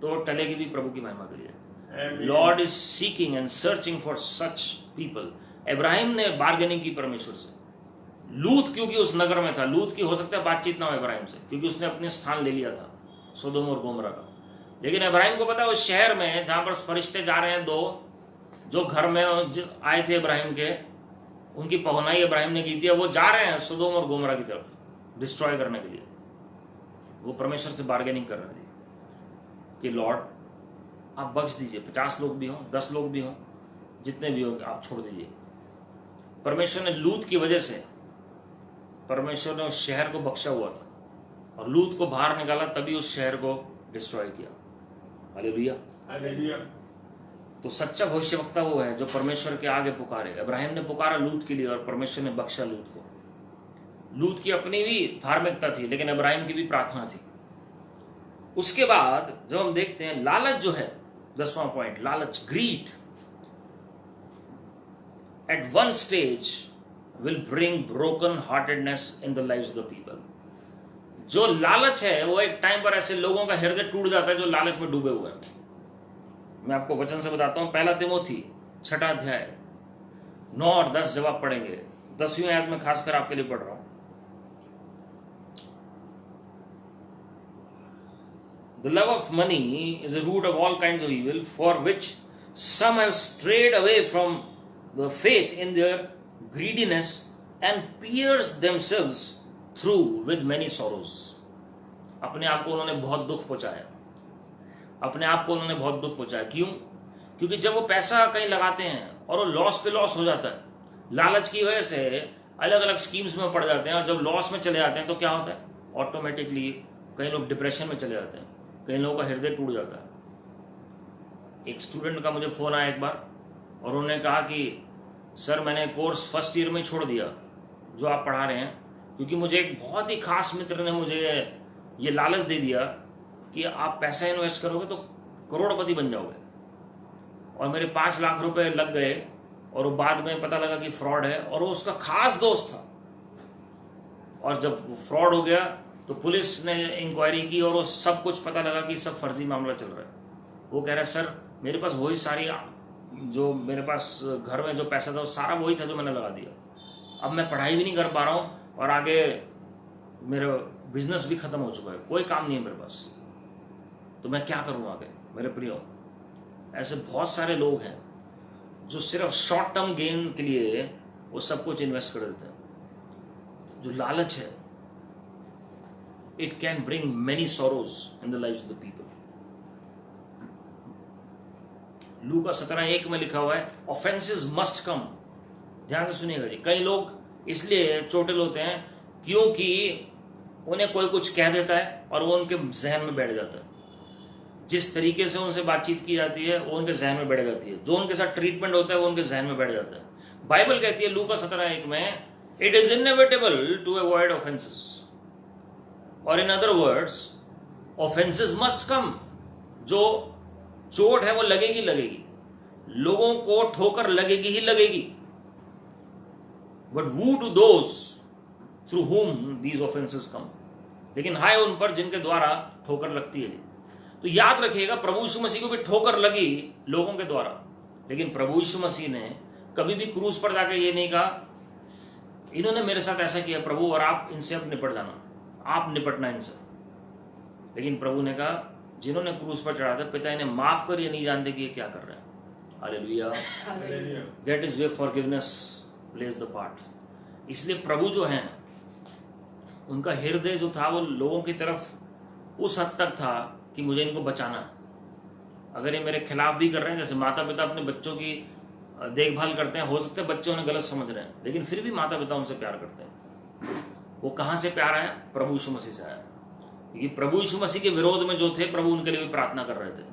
तो टलेगी भी प्रभु की महिमा के लिए। Lord is seeking and searching for such people. Ibrahim ने बार्गेनिंग की परमेश्वर से। लूत क्योंकि उस नगर में था, लूत की हो सकता है बातचीत ना हो इब्राहिम से, क्योंकि उसने अपने स्थान ले लिया था सोदोम और गोमरा का। लेकिन इब्राहिम को पता है उस शहर में जहां पर फरिश्ते जा रहे हैं, दो जो घर में आए थे इब्राहिम के, उनकी पहुनाई इब्राहिम ने की थी, वो जा रहे हैं सोदोम और गोमरा की तरफ डिस्ट्रॉय करने के लिए। वो परमेश्वर से बार्गेनिंग कर रहे थे कि लॉर्ड आप बख्श दीजिए, 50 लोग भी हों, 10 लोग भी हों, जितने भी होंगे आप छोड़ दीजिए। परमेश्वर ने लूत की वजह से, परमेश्वर ने उस शहर को बख्शा हुआ था और लूत को बाहर निकाला, तभी उस शहर को डिस्ट्रॉय किया। हालेलुया। हालेलुया। तो सच्चा भविष्यवक्ता वो है जो परमेश्वर के आगे पुकारे। इब्राहिम ने पुकारा लूत के लिए और परमेश्वर ने बख्शा लूत को। लूत की अपनी भी धार्मिकता थी, लेकिन इब्राहिम की भी प्रार्थना थी। उसके बाद जब हम देखते हैं लालच जो है, 10वां पॉइंट, लालच, greed at one stage will bring broken heartedness in the lives of the people. जो लालच है वो एक टाइम पर ऐसे लोगों का हृदय टूट जाता है जो लालच में डूबे हुए हैं। मैं आपको वचन से बताता हूं, 1 तिमोथी 6 अध्याय 9 और 10 जब आप पढ़ेंगे, 10वीं आयत में खासकर आपके लिए पढ़ रहा हूं। The love of money is a root of all kinds of evil, for which some have strayed away from the faith in their greediness and pierced themselves through with many sorrows। अपने आप को उन्होंने बहुत दुख पहुंचाया, अपने आप को उन्होंने बहुत दुख पहुंचाया। क्यों? क्योंकि जब वो पैसा कहीं लगाते हैं और वो लॉस पे लॉस हो जाता है, लालच की वजह से अलग अलग स्कीम्स में पड़ जाते हैं, और जब लॉस में चले जाते हैं तो क्या होता है, ऑटोमेटिकली कई लोग डिप्रेशन में चले जाते हैं, कई लोगों का हृदय टूट जाता है। एक स्टूडेंट का मुझे फ़ोन आया एक बार और उन्होंने कहा कि सर मैंने कोर्स फर्स्ट ईयर में ही छोड़ दिया जो आप पढ़ा रहे हैं, क्योंकि मुझे एक बहुत ही खास मित्र ने मुझे ये लालच दे दिया कि आप पैसा इन्वेस्ट करोगे तो करोड़पति बन जाओगे, और मेरे 5 लाख रुपए लग गए और वो बाद में पता लगा कि फ्रॉड है, और वो उसका खास दोस्त था। और जब फ्रॉड हो गया तो पुलिस ने इंक्वायरी की और वो सब कुछ पता लगा कि सब फर्जी मामला चल रहा है। वो कह रहा है सर मेरे पास वही सारी, जो मेरे पास घर में जो पैसा था वो सारा वही था जो मैंने लगा दिया, अब मैं पढ़ाई भी नहीं कर पा रहा हूँ और आगे मेरा बिजनेस भी खत्म हो चुका है, कोई काम नहीं है मेरे पास, तो मैं क्या करूँ आगे। मेरे प्रियो, ऐसे बहुत सारे लोग हैं जो सिर्फ शॉर्ट टर्म गेन के लिए वो सब कुछ इन्वेस्ट कर देते हैं। जो लालच है, it can bring many sorrows in the lives of the people. लूका 17:1 में लिखा हुआ है, ऑफेंसेस मस्ट कम। ध्यान से सुनिएगा जी। कई लोग इसलिए चोटिल होते हैं क्योंकि उन्हें कोई कुछ कह देता है और वो उनके जहन में बैठ जाता है। जिस तरीके से उनसे बातचीत की जाती है वो उनके जहन में बैठ जाती है। जो उनके साथ ट्रीटमेंट होता है वो उनके जहन में बैठ जाता है। बाइबल कहती है लूका 17:1 में, it is inevitable to avoid offences, or in other words offences must come. जो चोट है वो लगेगी लगेगी, लोगों को ठोकर लगेगी ही लगेगी। But woe to those through whom these offenses come, लेकिन हाय उन पर जिनके द्वारा ठोकर लगती है। तो याद रखिएगा, प्रभु यीशु मसीह को भी ठोकर लगी लोगों के द्वारा, लेकिन प्रभु यीशु मसीह ने कभी भी क्रूस पर जाकर ये नहीं कहा इन्होंने मेरे साथ ऐसा किया प्रभु और आप इनसे अब निपट जाना, आप निपटना इनसे। लेकिन प्रभु ने कहा जिन्होंने क्रूस पर चढ़ा था, पिता इन्हें माफ कर, ये नहीं जानते कि ये क्या कर रहे हैं। Hallelujah. That is way forgiveness plays the part. इसलिए प्रभु जो हैं उनका हृदय जो था वो लोगों की तरफ उस हद तक था कि मुझे इनको बचाना है। अगर ये मेरे खिलाफ भी कर रहे हैं, जैसे माता पिता अपने बच्चों की देखभाल करते हैं, हो सकता है बच्चे उन्हें गलत समझ रहे हैं, लेकिन फिर भी माता पिता उनसे प्यार करते हैं। वो कहाँ से प्यार आया? प्रभु यीशु मसीह से आया। क्योंकि प्रभु यीशु मसीह के विरोध में जो थे, प्रभु उनके लिए भी प्रार्थना कर रहे थे।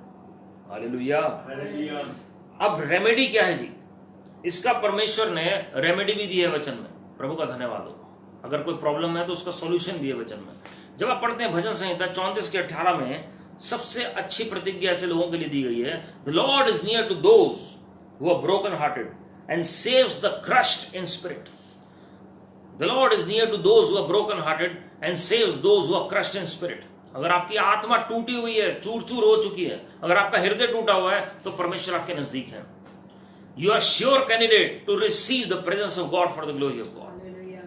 हालेलुया। अब रेमेडी क्या है जी? इसका परमेश्वर ने रेमेडी भी दी है वचन में। प्रभु का धन्यवाद हो। अगर कोई प्रॉब्लम है तो उसका सॉल्यूशन भी है वचन में। जब आप पढ़ते हैं भजन संहिता 34:18 में, सबसे अच्छी प्रतिज्ञा ऐसे लोगों के लिए दी गई है, the Lord is near to those who are broken hearted and saves the crushed in spirit. The Lord is near to those who are broken hearted and saves those who are crushed in spirit. अगर आपकी आत्मा टूटी हुई है, चूर चूर हो चुकी है, अगर आपका हृदय टूटा हुआ है, तो परमेश्वर आपके नजदीक है। You are sure candidate to receive the presence of God for the glory of God.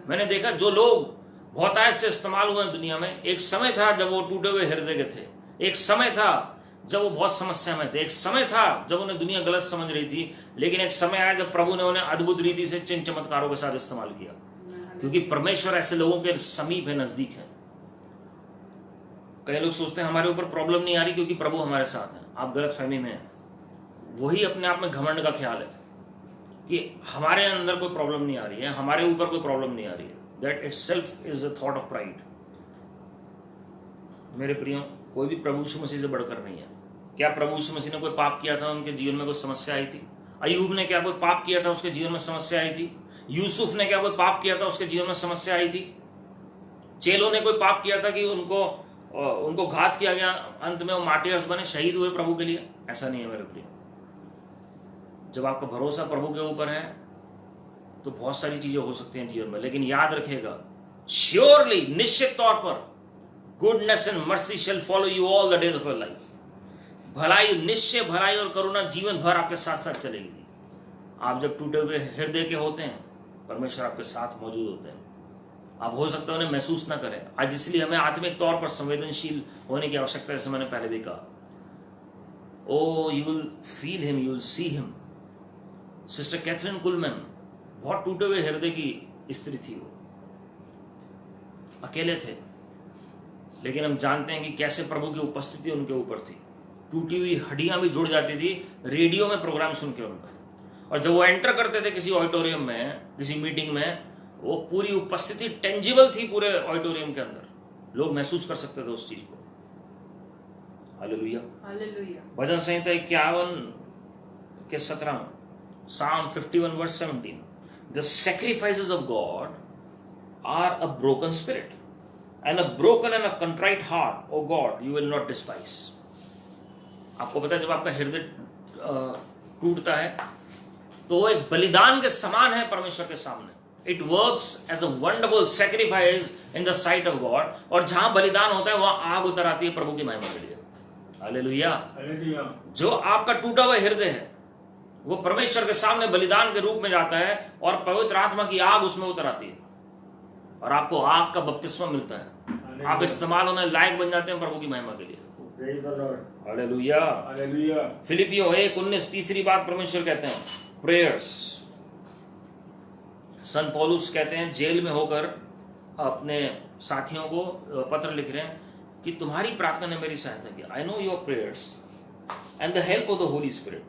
मैंने देखा जो लोग बहुतायत से इस्तेमाल हुए हैं दुनिया में, एक समय था जब वो टूटे हुए हृदय के थे, एक समय था जब वो बहुत समस्या में थे, एक समय था जब उन्हें दुनिया गलत समझ रही थी, लेकिन एक समय आया जब प्रभु ने उन्हें अद्भुत रीति से चिन्ह चमत्कारों के साथ इस्तेमाल किया। क्योंकि परमेश्वर ऐसे लोगों के समीप है, नजदीक है। कई लोग सोचते हैं हमारे ऊपर प्रॉब्लम नहीं आ रही क्योंकि प्रभु हमारे साथ है। आप गलत फहमी में हैं। वही अपने आप में घमंड का ख्याल है कि हमारे अंदर कोई प्रॉब्लम नहीं आ रही है, हमारे ऊपर कोई प्रॉब्लम नहीं आ रही है। That itself is a thought of pride. मेरे प्रियो, कोई भी प्रभु यीशु मसीह से बढ़कर नहीं है। क्या प्रभु यीशु मसीह ने कोई पाप किया था, उनके जीवन में कोई समस्या आई थी? अय्यूब ने क्या कोई पाप किया था, उसके जीवन में समस्या आई थी? यूसुफ ने क्या कोई पाप किया था, उसके जीवन में समस्या आई थी? चेलों ने कोई पाप किया था कि उनको घात किया गया, अंत में वो मार्टियर्स बने, शहीद हुए प्रभु के लिए? ऐसा नहीं है मेरे प्रियो। जब आपका भरोसा प्रभु के ऊपर है तो बहुत सारी चीजें हो सकती हैं जीवन में, लेकिन याद रखिएगा, श्योरली, निश्चित तौर पर, goodness and mercy shall follow you all the days of your life. भलाई, निश्चय भलाई और करुणा जीवन भर आपके साथ साथ चलेगी। आप जब टूटे हुए हृदय के होते हैं, परमेश्वर आपके साथ मौजूद होते हैं। आप हो सकता है उन्हें महसूस ना करें आज, इसलिए हमें आत्मिक तौर पर संवेदनशील होने की आवश्यकता है, जैसे मैंने पहले भी कहा। Oh you will feel him, you will see him. Sister Kathryn Kuhlman बहुत टूटे हुए हृदय की स्त्री थी। वो अकेले थे, लेकिन हम जानते हैं कि कैसे प्रभु की उपस्थिति उनके ऊपर थी। टूटी हुई हड्डियां भी जुड़ जाती थी रेडियो में प्रोग्राम सुन के उनका। और जब वो एंटर करते थे किसी ऑडिटोरियम में, किसी मीटिंग में, वो पूरी उपस्थिति टेंजिबल थी पूरे ऑडिटोरियम के अंदर। लोग महसूस कर सकते थे उस चीज को। Hallelujah, hallelujah. भजन संहिता 51:17, Psalm 51:17, the sacrifices of God are a broken spirit, and a broken and a contrite heart, O God, you will not despise. आपको पता है जब आपका हृदय टूटता है तो वो एक बलिदान के समान है परमेश्वर के सामने। It works as a wonderful sacrifice in the sight of God. और जहां बलिदान होता है वहां आग उतर आती है प्रभु की महिमा के लिए। हालेलुया। जो आपका टूटा हुआ हृदय है वो परमेश्वर के सामने बलिदान के रूप में जाता है और पवित्र आत्मा की आग उसमें उतर आती है और आपको आग का बपतिस्मा मिलता है। आप इस्तेमाल होने लायक बन जाते हैं प्रभु की महिमा के लिए। Hallelujah, hallelujah. फिलिपियों 1:19 तीसरी बात परमेश्वर कहते हैं, प्रेयर्स सन पौलुस कहते हैं जेल में होकर अपने साथियों को पत्र लिख रहे हैं कि तुम्हारी प्रार्थना ने मेरी सहायता की। I know your prayers and the help of the Holy Spirit,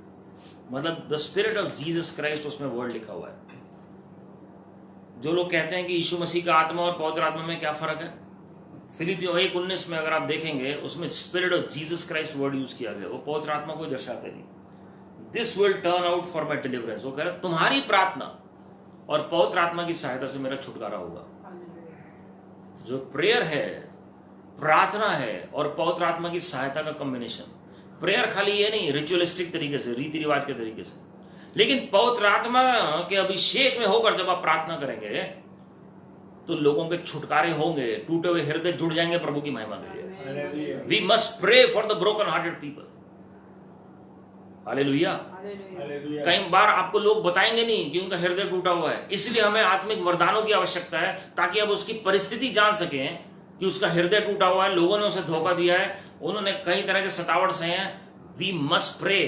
मतलब the spirit of Jesus Christ, उसमें वर्ड लिखा हुआ है। जो लोग कहते हैं कि यीशु मसीह का आत्मा और पवित्र आत्मा में क्या फर्क है, फिलिपियों 1:19 में अगर आप देखेंगे उसमें spirit of Jesus Christ word use किया गया, वो पवित्र आत्मा को दर्शाता है। This will turn out for my deliverance, वो कह रहा है तुम्हारी प्रार्थना और पवित्र आत्मा की सहायता से मेरा छुटकारा होगा। जो प्रेयर है, प्रार्थना है और पवित्र आत्मा की सहायता का कॉम्बिनेशन। प्रेयर खाली ये नहीं रिचुअलिस्टिक तरीके से, रीति रिवाज के तरीके से, लेकिन पवित्र आत्मा के अभिषेक में होकर जब आप प्रार्थना करेंगे तो लोगों के छुटकारे होंगे, टूटे हुए हृदय जुड़ जाएंगे प्रभु की महिमा के लिए। We must pray for the broken hearted people. Hallelujah. कई बार आपको लोग बताएंगे नहीं कि उनका हृदय टूटा हुआ है, इसलिए हमें आत्मिक वरदानों की आवश्यकता है ताकि अब उसकी परिस्थिति जान सकें कि उसका हृदय टूटा हुआ है, लोगों ने उसे धोखा दिया है, उन्होंने कई तरह के सतावट सहे हैं। We must pray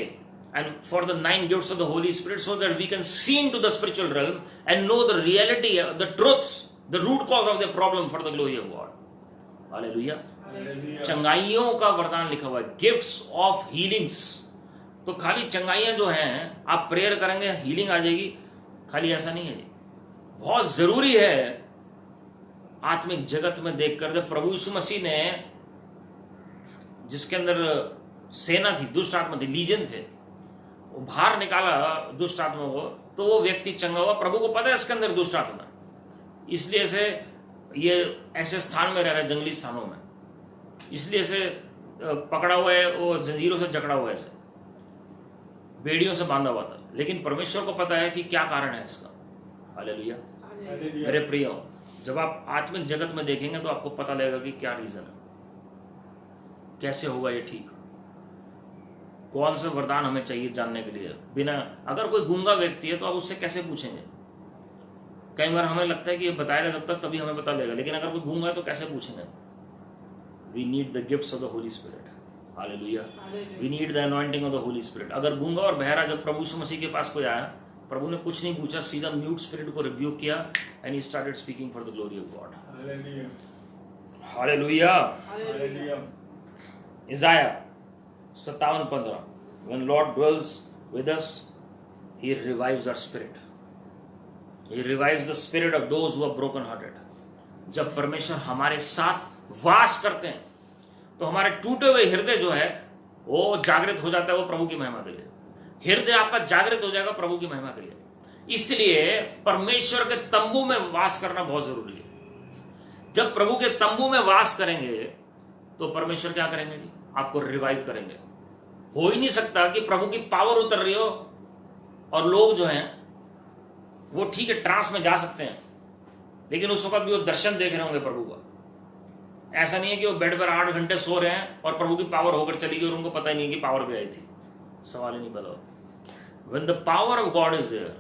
and for the 9 gifts of the Holy Spirit so that we can see into the spiritual realm and know the reality, the truths, the root cause of the problem for the glory of God. Hallelujah. चंगाइयों का वरदान लिखा हुआ है, gifts of healings. तो खाली चंगाइयां जो हैं आप प्रेयर करेंगे हीलिंग आ जाएगी, खाली ऐसा नहीं है जी। बहुत जरूरी है आत्मिक जगत में देखकर, जब प्रभु यीशु मसीह ने, जिसके अंदर सेना थी, दुष्ट आत्मा थी, लीजन थे, वो बाहर निकाला दुष्ट आत्मा को, तो वो व्यक्ति चंगा हुआ। प्रभु को पता है इसके अंदर दुष्ट आत्मा, इसलिए से ये ऐसे स्थान में रह रहा है, जंगली स्थानों में, इसलिए से पकड़ा हुआ है, वो जंजीरों से जकड़ा हुआ है, ऐसे बेड़ियों से बांधा हुआ था। लेकिन परमेश्वर को पता है कि क्या कारण है इसका। हालेलुया। मेरे प्रियो, जब आप आत्मिक जगत में देखेंगे तो आपको पता लगेगा कि क्या रीजन है, कैसे होगा ये ठीक, कौन से वरदान हमें चाहिए जानने के लिए। बिना, अगर कोई गूंगा व्यक्ति है तो आप उससे कैसे पूछेंगे? कई बार हमें लगता है कि ये बताएगा जब तक तभी हमें पता लगेगा, लेकिन अगर कोई गूंगा है तो कैसे पूछेंगे? We need the gifts of the Holy Spirit. Hallelujah. We need the anointing of the Holy Spirit. अगर गूंगा और बहरा जब प्रभु यीशु मसीह के पास कोई आया, प्रभु ने कुछ नहीं पूछा, सीधा म्यूट स्पिरिट को रिब्यूक किया and he started speaking for the glory of God. Hallelujah. Isaiah 57:15, when Lord dwells with us, He revives our spirit. He revives the spirit of those who are broken hearted. जब परमेश्वर हमारे साथ वास करते हैं तो हमारे टूटे हुए हृदय जो है वो जागृत हो जाता है, वो प्रभु की महिमा के लिए। हृदय आपका जागृत हो जाएगा प्रभु की महिमा के लिए। इसलिए परमेश्वर के तंबू में वास करना बहुत जरूरी है। जब प्रभु के तंबू में वास करेंगे तो परमेश्वर क्या करेंगे जी? आपको रिवाइव करेंगे। हो ही नहीं सकता कि प्रभु की पावर उतर रही हो और लोग जो हैं वो ठीक है ट्रांस में जा सकते हैं, लेकिन उस वक्त भी वो दर्शन देख रहे होंगे प्रभु का। ऐसा नहीं है कि वो बेड पर 8 घंटे सो रहे हैं और प्रभु की पावर होकर चली गई और उनको पता ही नहीं कि पावर भी आई थी। सवाल ही नहीं पैदा होता। When the power of God is there,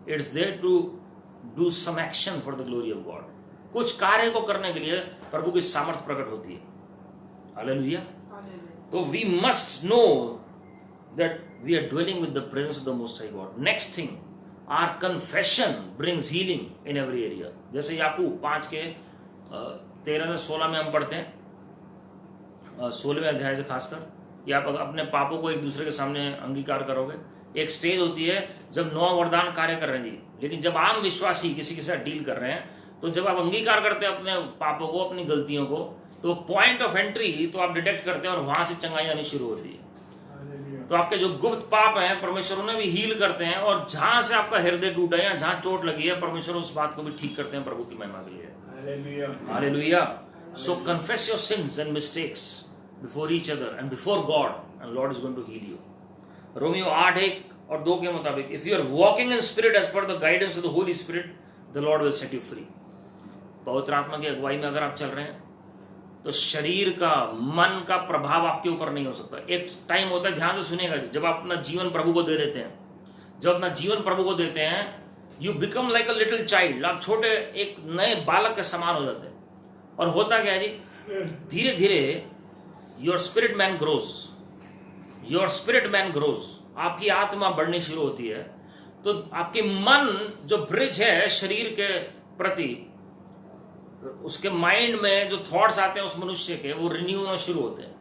it's there to do some action for the glory of God. कुछ कार्य को करने के लिए प्रभु की सामर्थ प्रकट होती है। हालेलुया। तो we must know that we are dwelling with the presence of the Most High God. Next thing, our confession brings healing in every area. जैसे याकूब 5:13 से 16 में हम पढ़ते हैं, 16वें अध्याय से खासकर, कि आप अपने पापों को एक दूसरे के सामने अंगीकार करोगे। एक स्टेज होती है जब 9 वरदान कार्य कर रहे हैं जी, लेकिन जब आम विश्वासी किसी के साथ डील कर रहे हैं तो जब आप अंगीकार करते हैं अपने पापों को, अपनी गलतियों को, तो पॉइंट ऑफ एंट्री तो आप डिटेक्ट करते हैं और वहां से चंगाई आनी शुरू होती है। तो आपके जो गुप्त पाप हैं परमेश्वर उन्हें भी हील करते हैं, और जहां से आपका हृदय टूटा है या जहां चोट लगी है परमेश्वर उस बात को भी ठीक करते हैं प्रभु की महिमा के लिए। Hallelujah. So confess your sins and mistakes before each other and before God and Lord is going to heal you. रोमियो 8:1 और 2 के मुताबिक, if you are walking in spirit as per the guidance of the Holy Spirit, the Lord will set you free. पवित्र आत्मा की अगुवाई में अगर आप चल रहे हैं तो शरीर का, मन का प्रभाव आपके ऊपर नहीं हो सकता। एक टाइम होता है, ध्यान से सुनिएगा, जब आप अपना जीवन प्रभु को दे देते हैं, जब अपना जीवन प्रभु को देते हैं, you become like a little child. आप छोटे एक नए बालक के समान हो जाते हैं। और होता क्या है जी, धीरे धीरे your spirit man grows, your spirit man grows. आपकी आत्मा बढ़नी शुरू होती है। तो आपके मन जो ब्रिज है शरीर के प्रति, उसके माइंड में जो थॉट्स आते हैं उस मनुष्य के, वो रिन्यू होना शुरू होते हैं.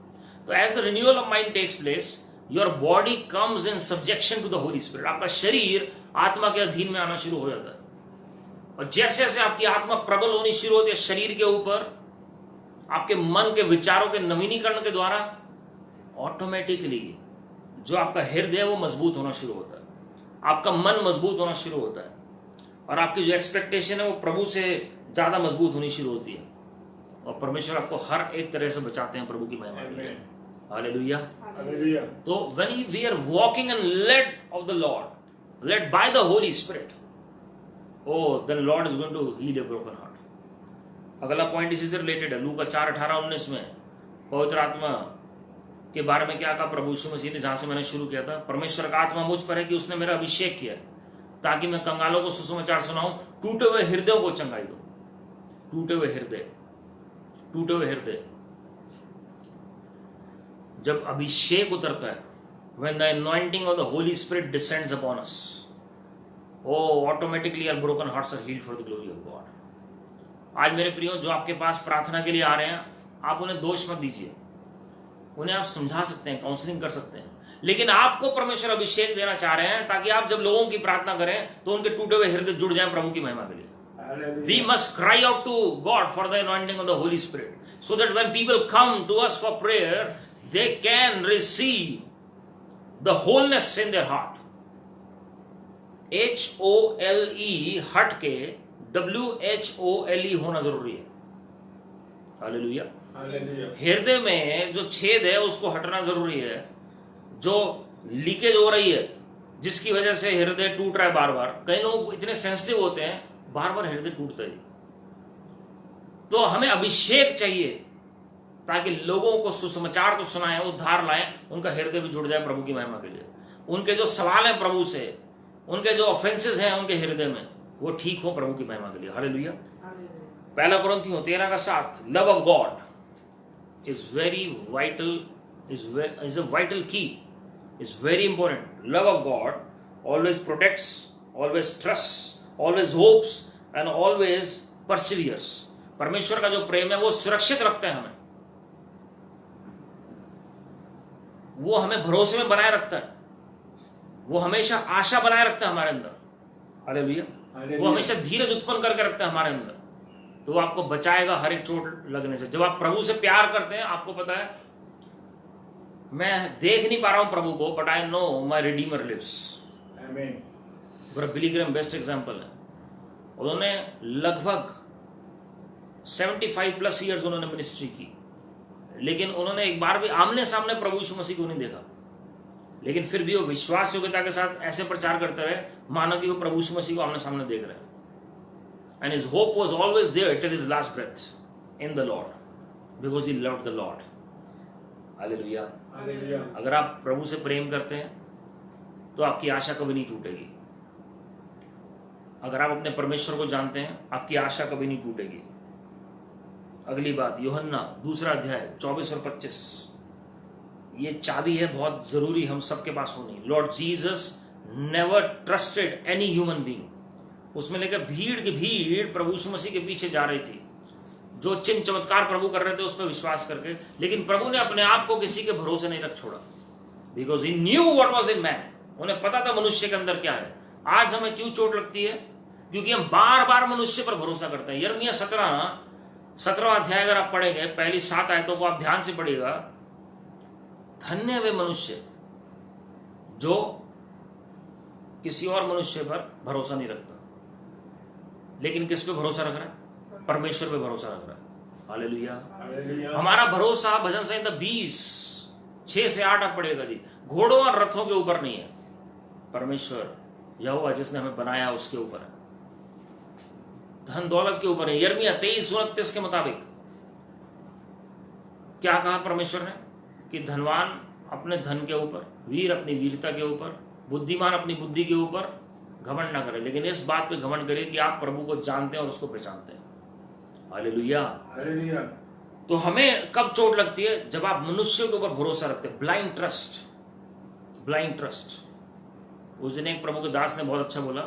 तो as the renewal of mind takes place, your body comes in subjection to the Holy Spirit. आपका शरीर आत्मा के अधीन में आना शुरू हो जाता है. और जैसे जैसे आपकी आत्मा प्रबल होनी शुरू होती है शरीर के ऊपर, आपके मन के विचारों के नवीनीकरण के द्वारा, ऑटोमेटिकली जो आपका हृदय है वो मजबूत होना शुरू होता है, आपका मन मजबूत होना शुरू होता है, और आपकी जो एक्सपेक्टेशन है वो प्रभु से ज्यादा मजबूत होनी शुरू होती है. और परमेश्वर आपको हर एक तरह से बचाते हैं प्रभु की महिमा के लिए. हालेलुया. तो when we are walking and led of the Lord, led by the Holy Spirit, oh then Lord is going to heal a broken heart. अगला पॉइंट इसी से रिलेटेड है. लूका 4:18-19 में पवित्र आत्मा के बारे में क्या कहा प्रभु यीशु मसीह ने, जहां से मैंने शुरू किया था. परमेश्वर का आत्मा मुझ पर है कि उसने मेरा अभिषेक किया ताकि मैं कंगालों को सुसमाचार सुनाऊं, टूटे हुए हृदयों को चंगाई दूं. टूटे हुए हृदय, टूटे हुए हृदय. जब अभिषेक उतरता है, when the anointing of the Holy Spirit descends upon us, oh automatically our broken hearts are healed for the glory of God. आज मेरे प्रियो जो आपके पास प्रार्थना के लिए आ रहे हैं, आप उन्हें दोष मत दीजिए. उन्हें आप समझा सकते हैं, काउंसलिंग कर सकते हैं, लेकिन आपको परमेश्वर अभिषेक देना चाह रहे हैं ताकि आप जब लोगों की प्रार्थना करें तो उनके टूटे हुए हृदय जुड़ जाएं प्रभु की महिमा के लिए. We must cry out to God for the anointing of the Holy Spirit, so that when people come to us for prayer, they can receive the wholeness in their heart. HOLE हट के WHOLE होना जरूरी है. Hallelujah. हृदय में जो छेद है उसको हटना जरूरी है, जो लीकेज हो रही है जिसकी वजह से हृदय टूट रहा है बार बार. कई लोग इतने सेंसिटिव होते हैं, बार बार हृदय टूटता है. तो हमें अभिषेक चाहिए ताकि लोगों को सुसमाचार तो सुनाएं, उद्धार लाएं, उनका हृदय भी जुड़ जाए प्रभु की महिमा के लिए. उनके जो सवाल हैं प्रभु से, उनके जो ऑफेंसेस हैं उनके हृदय में, वो ठीक हो प्रभु की महिमा के लिए. Hallelujah. 1 कुरिन्थियों 13:7, love of God is very vital, is a vital key, is very important. Love of God always protects, always trusts, always hopes and always perseveres. परमेश्वर का जो प्रेम है वो सुरक्षित रखता है हमें, वो हमें भरोसे में बनाए रखता है, वो हमेशा आशा बनाए रखता है हमारे अंदर. हालेलुया. वो हमेशा धीरज उत्पन्न करके रखता है हमारे अंदर, तो वो आपको बचाएगा हर एक चोट लगने से. जब आप प्रभु से प्यार करते हैं, आपको पता है मैं देख नहीं पा रहा हूं प्रभु को, but I know my redeemer lives. Amen. Billy Graham best example है. उन्होंने लगभग 75+ ईयर्स उन्होंने मिनिस्ट्री की, लेकिन उन्होंने एक बार भी आमने सामने प्रभु यीशु मसीह को नहीं देखा, लेकिन फिर भी वो विश्वास योग्यता के साथ ऐसे प्रचार करते रहे मानो कि वो प्रभु यीशु मसीह को आमने सामने देख रहे हैं. And his hope was always there till his last breath in the Lord, because he loved the Lord. Hallelujah. Hallelujah. अगर आप प्रभु से प्रेम करते हैं तो आपकी आशा कभी नहीं टूटेगी. अगर आप अपने परमेश्वर को जानते हैं, आपकी आशा कभी नहीं टूटेगी. अगली बात, यूहन्ना 2 अध्याय 24 और 25. ये चाबी है, बहुत जरूरी हम सबके पास होनी. Lord Jesus never trusted any human being. उसमें लेकर भीड़ की भीड़ प्रभु यीशु मसीह के पीछे जा रही थी, जो चिन्ह चमत्कार प्रभु कर रहे थे उस पर विश्वास करके, लेकिन प्रभु ने अपने आप को किसी के भरोसे नहीं रख छोड़ा. Because he knew what was in man. उन्हें पता था मनुष्य के अंदर क्या है. आज हमें क्यों चोट लगती है? क्योंकि हम बार बार मनुष्य पर भरोसा करते हैं. यिर्मयाह 17 अध्याय अगर आप पढ़ेंगे, पहली 7 आयतों को आप ध्यान से पढ़िएगा. धन्य वे मनुष्य जो किसी और मनुष्य पर भरोसा नहीं रखता, लेकिन किस पे भरोसा रख रहा है? परमेश्वर पे भरोसा रख रहा है. हालेलुया. हमारा भरोसा भजन संहिता 20:6 से 8 आप पढ़ेगा जी, घोड़ों और रथों के ऊपर नहीं है, परमेश्वर यहोवा जिसने हमें बनाया उसके ऊपर है. धन दौलत के ऊपर है. यिर्मयाह 23:29 के मुताबिक क्या कहा परमेश्वर ने कि धनवान अपने धन के ऊपर, वीर अपनी वीरता के ऊपर, बुद्धिमान अपनी बुद्धि के ऊपर घमंड ना करें, लेकिन इस बात पे घमंड करिए कि आप प्रभु को जानते हैं और उसको पहचानते हैं. हालेलुया. हालेलुया. तो हमें कब चोट लगती है? जब आप मनुष्य के ऊपर भरोसा रखते हैं. Blind trust, blind trust. उस दिन एक प्रभु के दास ने बहुत अच्छा बोला,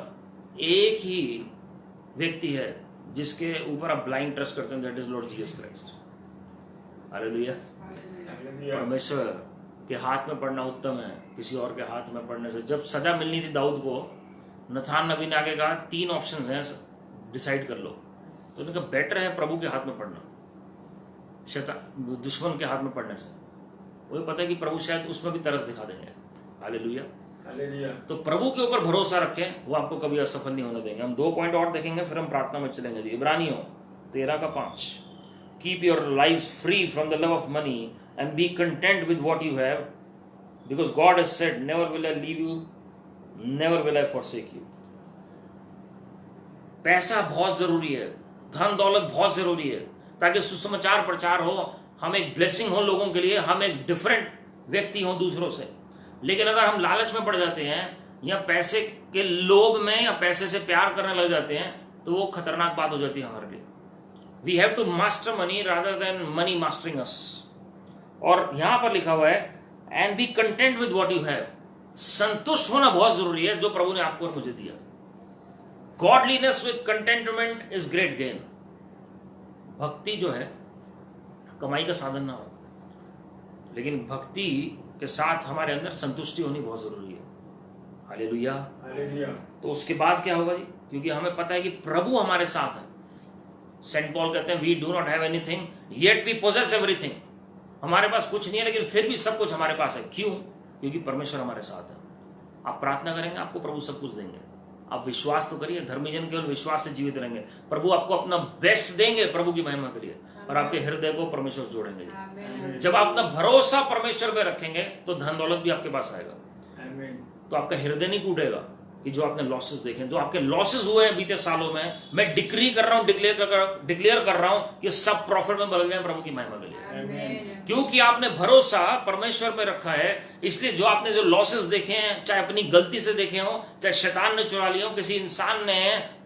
एक ही व्यक्ति है जिसके ऊपर आप ब्लाइंड ट्रस्ट करते हैं, that is Lord Jesus Christ. Hallelujah. परमेश्वर के हाथ में पड़ना उत्तम है किसी और के हाथ में पड़ने से। जब सजा मिलनी थी दाऊद को, नथान नबी ने आगे कहा 3 ऑप्शंस हैं, डिसाइड कर लो। तो उन्होंने कहा बेटर है प्रभु के हाथ में पड़ना शैतान दुश्मन के हाथ में पड़ने से। वही पता है कि प्रभु शायद उसमें भी तरस दिखा देंगे। हालेलुया। तो प्रभु के ऊपर भरोसा रखें, वो आपको कभी असफल नहीं होने देंगे। हम 2 पॉइंट और देखेंगे, फिर हम प्रार्थना में चलेंगे जी। इब्रानियों 13:5, keep your lives free from the love of money and be content with what you have, because God has said never will I leave you, never will I forsake you. पैसा बहुत जरूरी है, धन दौलत बहुत जरूरी है, ताकि सुसमाचार प्रचार हो, हम एक ब्लेसिंग हो लोगों के लिए, हम एक डिफरेंट व्यक्ति हो दूसरों से। लेकिन अगर हम लालच में पड़ जाते हैं या पैसे के लोभ में या पैसे से प्यार करने लग जाते हैं, तो वो खतरनाक बात हो जाती है हमारे लिए। We have to master money rather than money mastering us. और यहां पर लिखा हुआ है and be content with what you have. संतुष्ट होना बहुत जरूरी है जो प्रभु ने आपको और मुझे दिया। Godliness with contentment is great gain. भक्ति जो है कमाई का साधन ना हो, लेकिन भक्ति के साथ हमारे अंदर संतुष्टि होनी बहुत जरूरी है। हालेलुया। तो उसके बाद क्या होगा जी? क्योंकि हमें पता है कि प्रभु हमारे साथ है। सेंट पॉल कहते हैं we do not have anything yet we possess everything. हमारे पास कुछ नहीं है लेकिन फिर भी सब कुछ हमारे पास है। क्यों? क्योंकि परमेश्वर हमारे साथ है। आप प्रार्थना करेंगे, आपको प्रभु सब कुछ देंगे। आप विश्वास तो करिए, धर्मी जन केवल विश्वास से जीवित रहेंगे। प्रभु आपको अपना बेस्ट देंगे प्रभु की महिमा के लिए, और आपके हृदय को परमेश्वर से जोड़ेंगे। जब आप अपना भरोसा परमेश्वर पे रखेंगे तो धन दौलत भी आपके पास आएगा। तो आपका हृदय नहीं टूटेगा कि जो आपने लॉसेस देखे, जो आपके लॉसेस हुए हैं बीते सालों में, मैं डिक्री कर रहा हूं, डिक्लेयर कर रहा हूं कि सब प्रॉफिट में बदल जाए प्रभु की महिमा के लिए। क्योंकि आपने भरोसा परमेश्वर पे रखा है, इसलिए जो आपने जो लॉसेस देखे हैं, चाहे अपनी गलती से देखे हो, चाहे शैतान ने चुरा लिया हो, किसी इंसान ने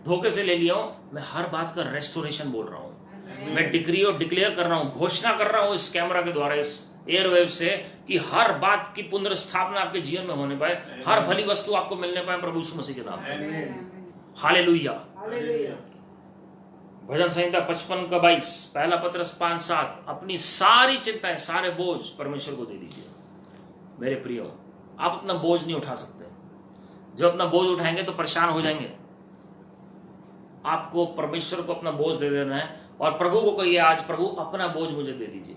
धोखे से ले लिया हो, मैं हर बात का रेस्टोरेशन बोल रहा हूं। मैं डिक्री और डिक्लेयर कर रहा हूं, घोषणा कर रहा हूं इस कैमरा के द्वारा, इस एयरवेव से, कि हर बात की पुनर्स्थापना आपके जीवन में होने पाए, हर भली वस्तु आपको मिलने पाए प्रभु यीशु मसीह के नाम में। हालेलुया। भजन संहिता 55:22, पहला पत्रस 5:7, अपनी सारी चिंताएं, सारे बोझ परमेश्वर को दे दीजिए। मेरे प्रियो, आप अपना बोझ नहीं उठा सकते। जब अपना बोझ उठाएंगे तो परेशान हो जाएंगे। आपको परमेश्वर को अपना बोझ दे देना है और प्रभु को कहिए आज प्रभु अपना बोझ मुझे दे दीजिए।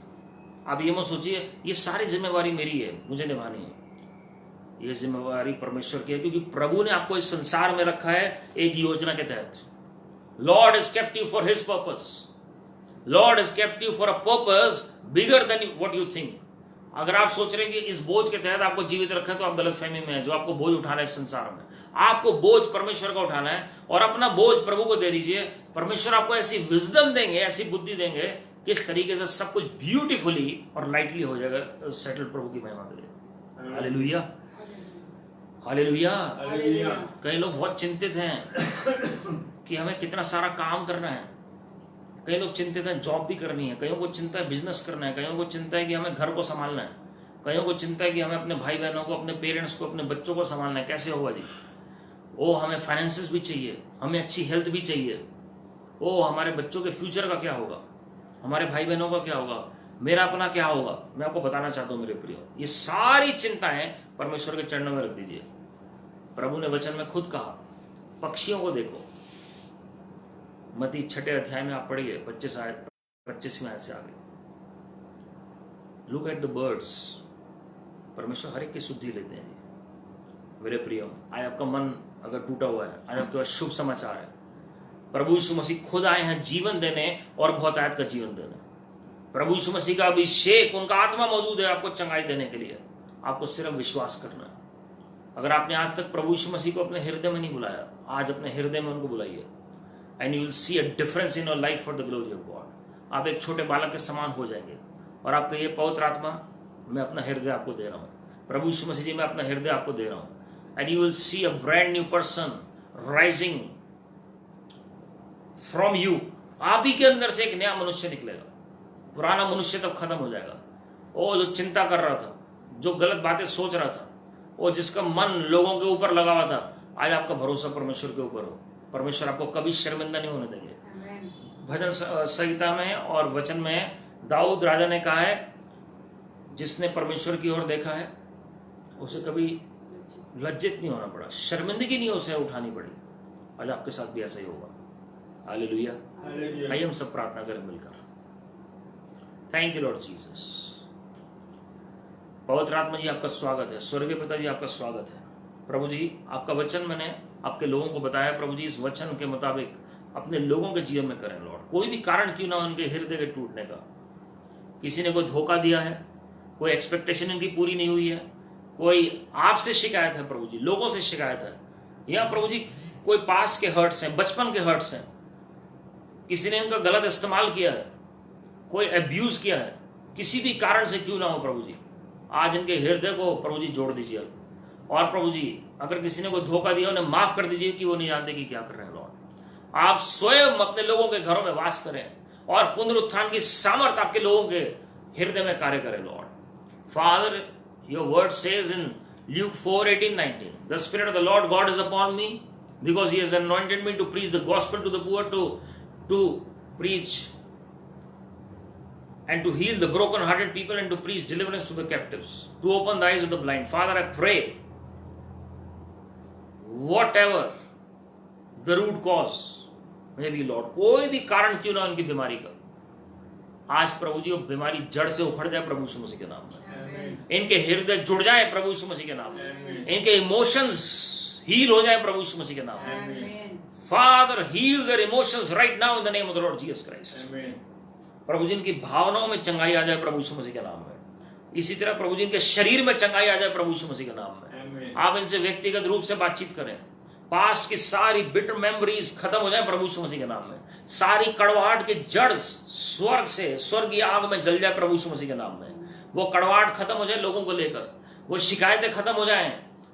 आप ये मत सोचिए ये सारी जिम्मेवारी मेरी है, मुझे निभानी है। ये जिम्मेवारी परमेश्वर की है, क्योंकि प्रभु ने आपको इस संसार में रखा है एक योजना के तहत। Lord has kept you for his purpose. Lord has kept you for a purpose bigger than what you think. अगर आप सोच रहे हैं कि इस बोझ के तहत आपको जीवित रखा है तो आप गलतफहमी में हैं। जो आपको बोझ उठाना है इस संसार में, आपको बोझ परमेश्वर का उठाना है और अपना बोझ प्रभु को दे दीजिए। परमेश्वर आपको ऐसी विजडम देंगे, ऐसी बुद्धि देंगे, किस तरीके से सब कुछ ब्यूटीफुली और लाइटली हो जाएगा सेटल प्रभु की महिमा के लिए। Hallelujah, hallelujah. कई लोग बहुत चिंतित हैं कि हमें कितना सारा काम करना है। कई लोग चिंतित हैं जॉब भी करनी है, कईयों को चिंता है बिजनेस करना है, कईयों को चिंता है कि हमें घर को संभालना है, कईयों को चिंता है कि हमें अपने भाई बहनों को, अपने पेरेंट्स को, अपने बच्चों को संभालना है। कैसे होगा जी? ओ हमें फाइनेंसेस भी चाहिए, हमें अच्छी हेल्थ भी चाहिए। ओ हमारे बच्चों के फ्यूचर का क्या होगा, हमारे भाई बहनों का क्या होगा, मेरा अपना क्या होगा। मैं आपको बताना चाहता हूँ मेरे प्रियो, ये सारी चिंताएं परमेश्वर के चरणों में रख दीजिए। प्रभु ने वचन में खुद कहा, पक्षियों को देखो। मत्ती 6 अध्याय में आप पढ़िए 25वें आयत से आगे। Look at the birds. परमेश्वर हर एक की शुद्धि लेते हैं। मेरे प्रियो, आज आपका मन अगर टूटा हुआ है, आज आपके पास शुभ समाचार है। प्रभु यीशु मसीह खुद आए हैं जीवन देने और बहुतायत का जीवन देने। प्रभु यीशु मसीह का अभिषेक, उनका आत्मा मौजूद है आपको चंगाई देने के लिए। आपको सिर्फ विश्वास करना है। अगर आपने आज तक प्रभु यीशु मसीह को अपने हृदय में नहीं बुलाया, आज अपने हृदय में उनको बुलाइए। And you will C a difference in your life for the glory of God. आप एक छोटे बालक के समान हो जाएंगे और आप कहिए, पवित्र आत्मा मैं अपना हृदय आपको दे रहा हूँ। प्रभु यीशु मसीह जी मैं अपना हृदय आपको दे रहा हूँ। And you will C a brand new person rising from you. आप ही के अंदर से एक नया मनुष्य निकलेगा। पुराना मनुष्य तब खत्म हो जाएगा। वो जो चिंता कर रहा था, जो गलत बातें सोच रहा था, वो जिसका मन लोगों के ऊपर लगा हुआ था, आज आपका भरोसा परमेश्वर के ऊपर हो। परमेश्वर आपको कभी शर्मिंदा नहीं होने देंगे। भजन संहिता में और वचन में दाऊद राजा ने कहा है, जिसने परमेश्वर की ओर देखा है उसे कभी लज्जित नहीं होना पड़ा, शर्मिंदगी नहीं उसे उठानी पड़ी। आज आपके साथ भी ऐसा ही होगा। हालेलुया। आइए हम सब प्रार्थना करें मिलकर। Thank you Lord Jesus. पवित्र आत्मा जी आपका स्वागत है, स्वर्गीय पिता जी आपका स्वागत है। प्रभु जी आपका वचन मैंने आपके लोगों को बताया, प्रभु जी इस वचन के मुताबिक अपने लोगों के जीवन में करें लॉर्ड। कोई भी कारण क्यों ना उनके हृदय के टूटने का, किसी ने कोई धोखा दिया है, कोई एक्सपेक्टेशन इनकी पूरी नहीं हुई है, कोई आपसे शिकायत है प्रभु जी, लोगों से शिकायत है, या प्रभु जी कोई पास्ट के हर्ट्स हैं, बचपन के हर्ट्स हैं, किसी ने इनका गलत इस्तेमाल किया है, कोई अब्यूज किया है, किसी भी कारण से क्यों ना हो प्रभु जी, आज इनके हृदय को प्रभु जी जोड़ दीजिए। और प्रभु जी अगर किसी ने कोई धोखा दिया उन्हें माफ कर दीजिए कि वो नहीं जानते कि क्या कर रहे हैं लॉर्ड। आप स्वयं अपने लोगों के घरों में वास करें और पुनरुत्थान की सामर्थ आपके लोगों के हृदय में कार्य करें Lord. Father, your word says in Luke 4:18-19, the Spirit of the Lord God is upon me because He has anointed me to preach the gospel to the poor, to preach and to heal the broken-hearted people, and to preach deliverance to the captives, to open the eyes of the blind. Father, I pray, whatever the root cause may be, Lord, कोई भी कारण क्यों ना उनकी बीमारी का, आज प्रभु जी वो बीमारी जड़ से उखड़ जाए प्रभु यीशु मसीह के नाम में। इनके हृदय जुड़ जाए प्रभु यीशु मसीह के नाम में। इनके इमोशंस हील हो जाए प्रभु यीशु मसीह के नाम में। Father, heal their emotions right now in the name of the Lord Jesus Christ. प्रभु जी इनकी भावनाओं में चंगाई आ जाए प्रभु यीशु मसीह के नाम में। इसी तरह प्रभु जी इनके शरीर में चंगाई आ जाए प्रभु यीशु मसीह के नाम में। आप इनसे व्यक्तिगत रूप से बातचीत करें, पास्ट की सारी बिटर मेमोरीज खत्म हो जाए प्रभु यीशु मसीह के नाम में। सारी कड़वाहट की जड़ स्वर्ग से, स्वर्गीय आग में जल जाए प्रभु यीशु मसीह के नाम में। वो कड़वाहट खत्म हो जाए लोगों को लेकर, वो शिकायतें खत्म हो जाएं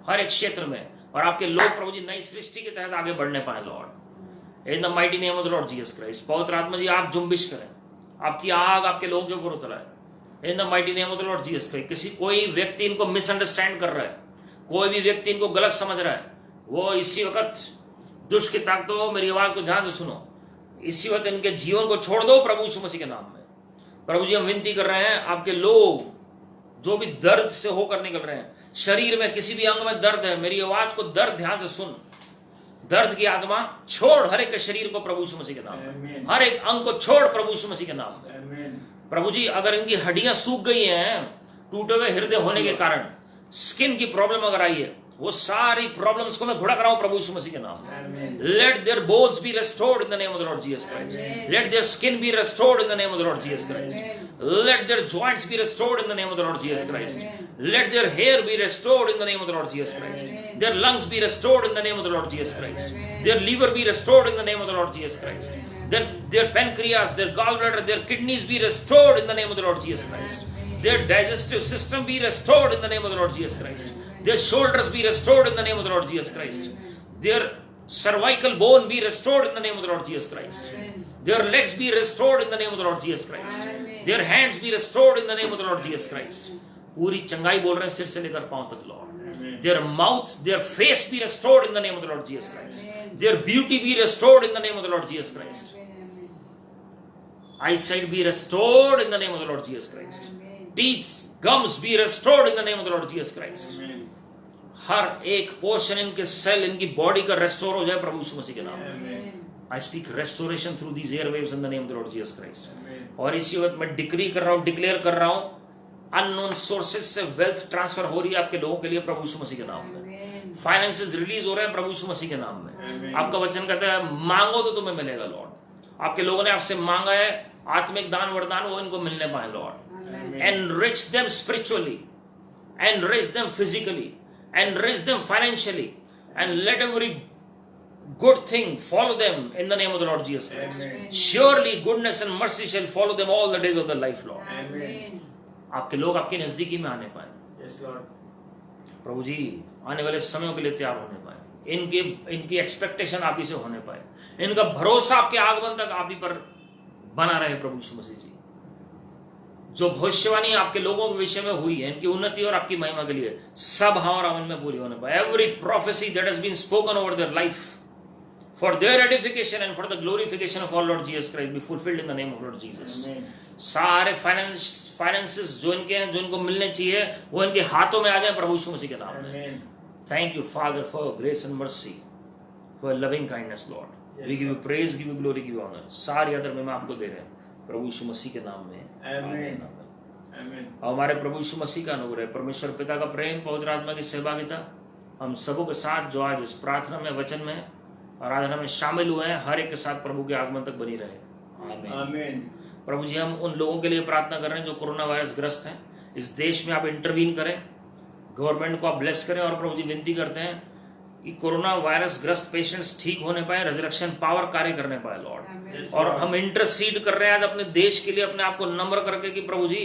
हर एक क्षेत्र में, और आपके लोग प्रभु जी नई सृष्टि के तहत आगे बढ़ने पाए Lord, in the mighty name of the Lord Jesus Christ. पवित्र आत्मा जी आप जुम्बिश करें, आपकी आग आपके लोगों के ऊपर उतर आए in the mighty name of the Lord Jesus Christ. कोई व्यक्ति इनको मिसअंडरस्टैंड कर रहा है, कोई भी व्यक्ति इनको गलत समझ रहा है, वो इसी वक्त दुष्ट की ताकतों, मेरी आवाज को ध्यान से सुनो, इसी वक्त इनके जीवन को छोड़ दो प्रभु यीशु मसीह के नाम में। प्रभु जी हम विनती कर रहे हैं, आपके लोग जो भी दर्द से होकर निकल रहे हैं, शरीर में किसी भी अंग में दर्द है, मेरी आवाज को दर्द ध्यान से सुन, दर्द की आत्मा छोड़ हर एक के शरीर को प्रभु यीशु मसीह के नाम में, हर एक अंग को छोड़ प्रभु यीशु मसीह के नाम में। प्रभु जी अगर इनकी हड्डियां सूख गई हैं टूटे हुए हृदय होने के कारण, स्किन की प्रॉब्लम अगर आई है, वो सारी प्रॉब्लम्स को मैं घुड़ा कराऊं प्रभु यीशु मसीह के नाम में। Let their bones be restored in the name of the Lord Jesus Christ. Let their skin be restored in the name of the Lord Jesus Christ. Let their joints be restored in the name of the Lord Jesus Christ. Let their hair be restored in the name of the Lord Jesus Christ. Their lungs be restored in the name of the Lord Jesus Christ. Their liver be restored in the name of the Lord Jesus Christ. Their pancreas, their gallbladder, their kidneys be restored in the name of the Lord Jesus Christ. Their digestive system be restored in the name of the Lord Jesus Christ. Their shoulders be restored in the name of the Lord Jesus Christ. Their cervical bone be restored in the name of the Lord Jesus Christ. Their legs be restored in the name of the Lord Jesus Christ. Their hands be restored in the name of the Lord Jesus Christ. पूरी चंगाई बोल रहे हैं सिर से लेकर पांव तक Lord. Their mouth, their face be restored in the name of the Lord Jesus Christ. Their beauty be restored in the name of the Lord Jesus Christ. Eyesight be restored in the name of the Lord Jesus Christ. Teeth, gums be restored in the name of the Lord Jesus Christ. हर एक portion इनके cell, इनकी body का restore हो जाए प्रभु यीशु मसीह के नाम में। I speak restoration through these airwaves in the name of the Lord Jesus Christ. और इसी वक्त मैं डिक्री कर रहा हूं, डिक्लेयर कर रहा हूं, अननोन सोर्सेज से वेल्थ ट्रांसफर हो रही है आपके लोगों के लिए प्रभु यीशु मसीह के नाम में। फाइनेंसेस रिलीज हो रहे हैं प्रभु यीशु मसीह के नाम में। आपका वचन कहता है मांगो तो तुम्हें मिलेगा लॉर्ड। आपके लोगों ने आपसे मांगा है आत्मिक दान वरदान, वो इनको मिलने पाए Lord. Enrich them spiritually, enrich them physically, enrich them financially, and let every good thing follow them in the name of the Lord Jesus Christ. Surely goodness and mercy shall follow them all the days of their life, Lord. आपके लोग आपके नजदीकी में आने पाए। Yes, Lord. प्रभु जी आने वाले समयों के लिए तैयार होने पाए, इनकी एक्सपेक्टेशन आप ही से होने पाए, इनका भरोसा आपके आगमन तक आप ही पर बना रहे प्रभु यीशु मसीह जी। जो भविष्यवाणी आपके लोगों के विषय में हुई है, इनकी उन्नति और आपकी महिमा के लिए सब हाँ और आमीन में पूरी होने पाए। Every prophecy that has been spoken over their life for their edification and for the glorification of our Lord Jesus Christ be fulfilled in the name of Lord Jesus. सारे फाइनेंसेस जो इनके हैं, जो इनको मिलने चाहिए, वो इनके हाथों में आ जाए प्रभु यीशु मसीह के नाम में। Thank you Father for grace and mercy, for loving kindness Lord. We give you praise, give you glory, give you honor. सारी आदर में आपको दे रहे हैं प्रभु यीशु मसीह के नाम में। आमीन। और हमारे प्रभु यीशु मसीह का अनुग्रह, परमेश्वर पिता का प्रेम, पवित्र आत्मा की सहभागिता हम सबों के साथ जो आज इस प्रार्थना में, वचन में, आराधना में शामिल हुए हैं, हर एक के साथ प्रभु के आगमन तक बनी रहे। आमीन। प्रभु जी, हम उन लोगों के लिए प्रार्थना कर रहे हैं जो कोरोना वायरस ग्रस्त हैं। इस देश में आप इंटरवीन करें, गवर्नमेंट को आप ब्लेस करें, और प्रभु जी विनती करते हैं कि कोरोना वायरस ग्रस्त पेशेंट्स ठीक होने पाए, रेजरेक्शन पावर कार्य करने पाए लॉर्ड। और हम इंटरसीड कर रहे हैं आज अपने देश के लिए, अपने आप को नम्र करके कि प्रभु जी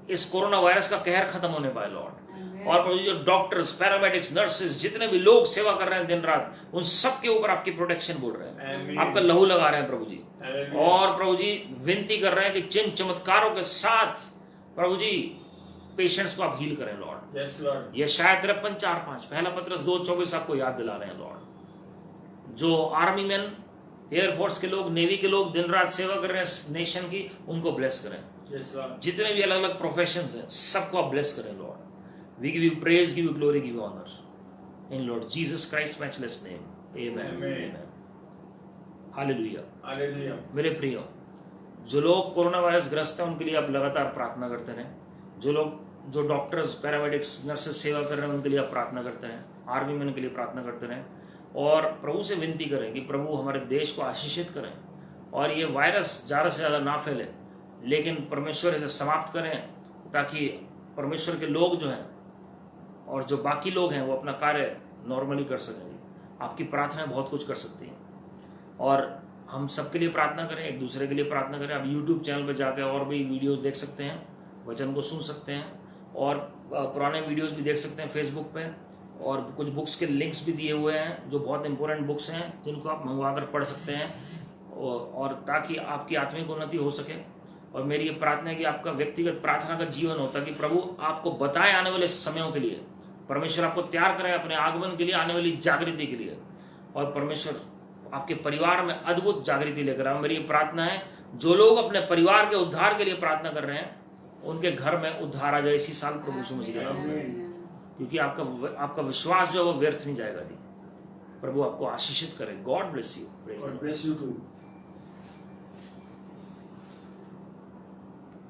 इस कोरोना वायरस का कहर खत्म होने पाए लॉर्ड। और प्रभु जी जो डॉक्टर्स, पैरामेडिक्स, नर्सेस, जितने भी लोग सेवा कर रहे हैं दिन रात, उन सब के ऊपर आपकी प्रोटेक्शन बोल रहे हैं, आपका लहू लगा रहे हैं प्रभु जी। और प्रभु जी विनती कर रहे हैं कि चिन्ह चमत्कारों के साथ प्रभु जी पेशेंट्स को आप हील करें लॉर्ड। Yes Lord. ये शायद 53:4-5 पहला पत्रस 2:24 आपको याद दिला रहे हैं लॉर्ड। जो आर्मी मैन, एयरफोर्स के लोग, नेवी के लोग दिन रात सेवा कर रहे हैं नेशन की, उनको ब्लेस करें। Yes Lord. जितने भी अलग अलग प्रोफेशंस हैं, सबको आप ब्लेस करें Lord. We give you praise, give you glory, give you honor. In Lord Jesus Christ's matchless name. Amen. Amen. Hallelujah. Hallelujah. मेरे प्रियो, जो लोग कोरोना वायरस ग्रस्त हैं उनके लिए आप लगातार प्रार्थना करते रहें। जो डॉक्टर्स, पैरामेडिक्स, नर्सेस सेवा कर रहे हैं उनके लिए आप प्रार्थना करते रहें। आर्मी मैन के लिए प्रार्थना करते रहें, और प्रभु से विनती करें कि प्रभु हमारे देश को आशीषित करें, और ये वायरस ज़्यादा से ज़्यादा ना फैले, लेकिन परमेश्वर इसे समाप्त करें, ताकि परमेश्वर के लोग जो हैं और जो बाकी लोग हैं वो अपना कार्य नॉर्मली कर सकेंगे। आपकी प्रार्थना बहुत कुछ कर सकती हैं, और हम सबके लिए प्रार्थना करें, एक दूसरे के लिए प्रार्थना करें। आप यूट्यूब चैनल पर जाकर और भी वीडियोस देख सकते हैं, वचन को सुन सकते हैं, और पुराने वीडियोस भी देख सकते हैं फेसबुक पे, और कुछ बुक्स के लिंक्स भी दिए हुए हैं जो बहुत इंपॉर्टेंट बुक्स हैं, जिनको आप मंगवा कर पढ़ सकते हैं, और ताकि आपकी आत्मिक उन्नति हो सके। और मेरी ये प्रार्थना है कि आपका व्यक्तिगत प्रार्थना का जीवन हो, ताकि प्रभु आपको बताए आने वाले समयों के लिए, परमेश्वर आपको तैयार करें अपने आगमन के लिए, आने वाली जागृति के लिए, और परमेश्वर आपके परिवार में अद्भुत जागृति लेकर आए। मेरी प्रार्थना है जो लोग अपने परिवार के उद्धार के लिए प्रार्थना कर रहे हैं, उनके घर में उद्धार आ जाए इसी साल प्रभु यीशु मसीह के नाम में, क्योंकि आपका विश्वास जो है वो व्यर्थ नहीं जाएगा। प्रभु आपको आशीषित करे। God bless you. God bless you too.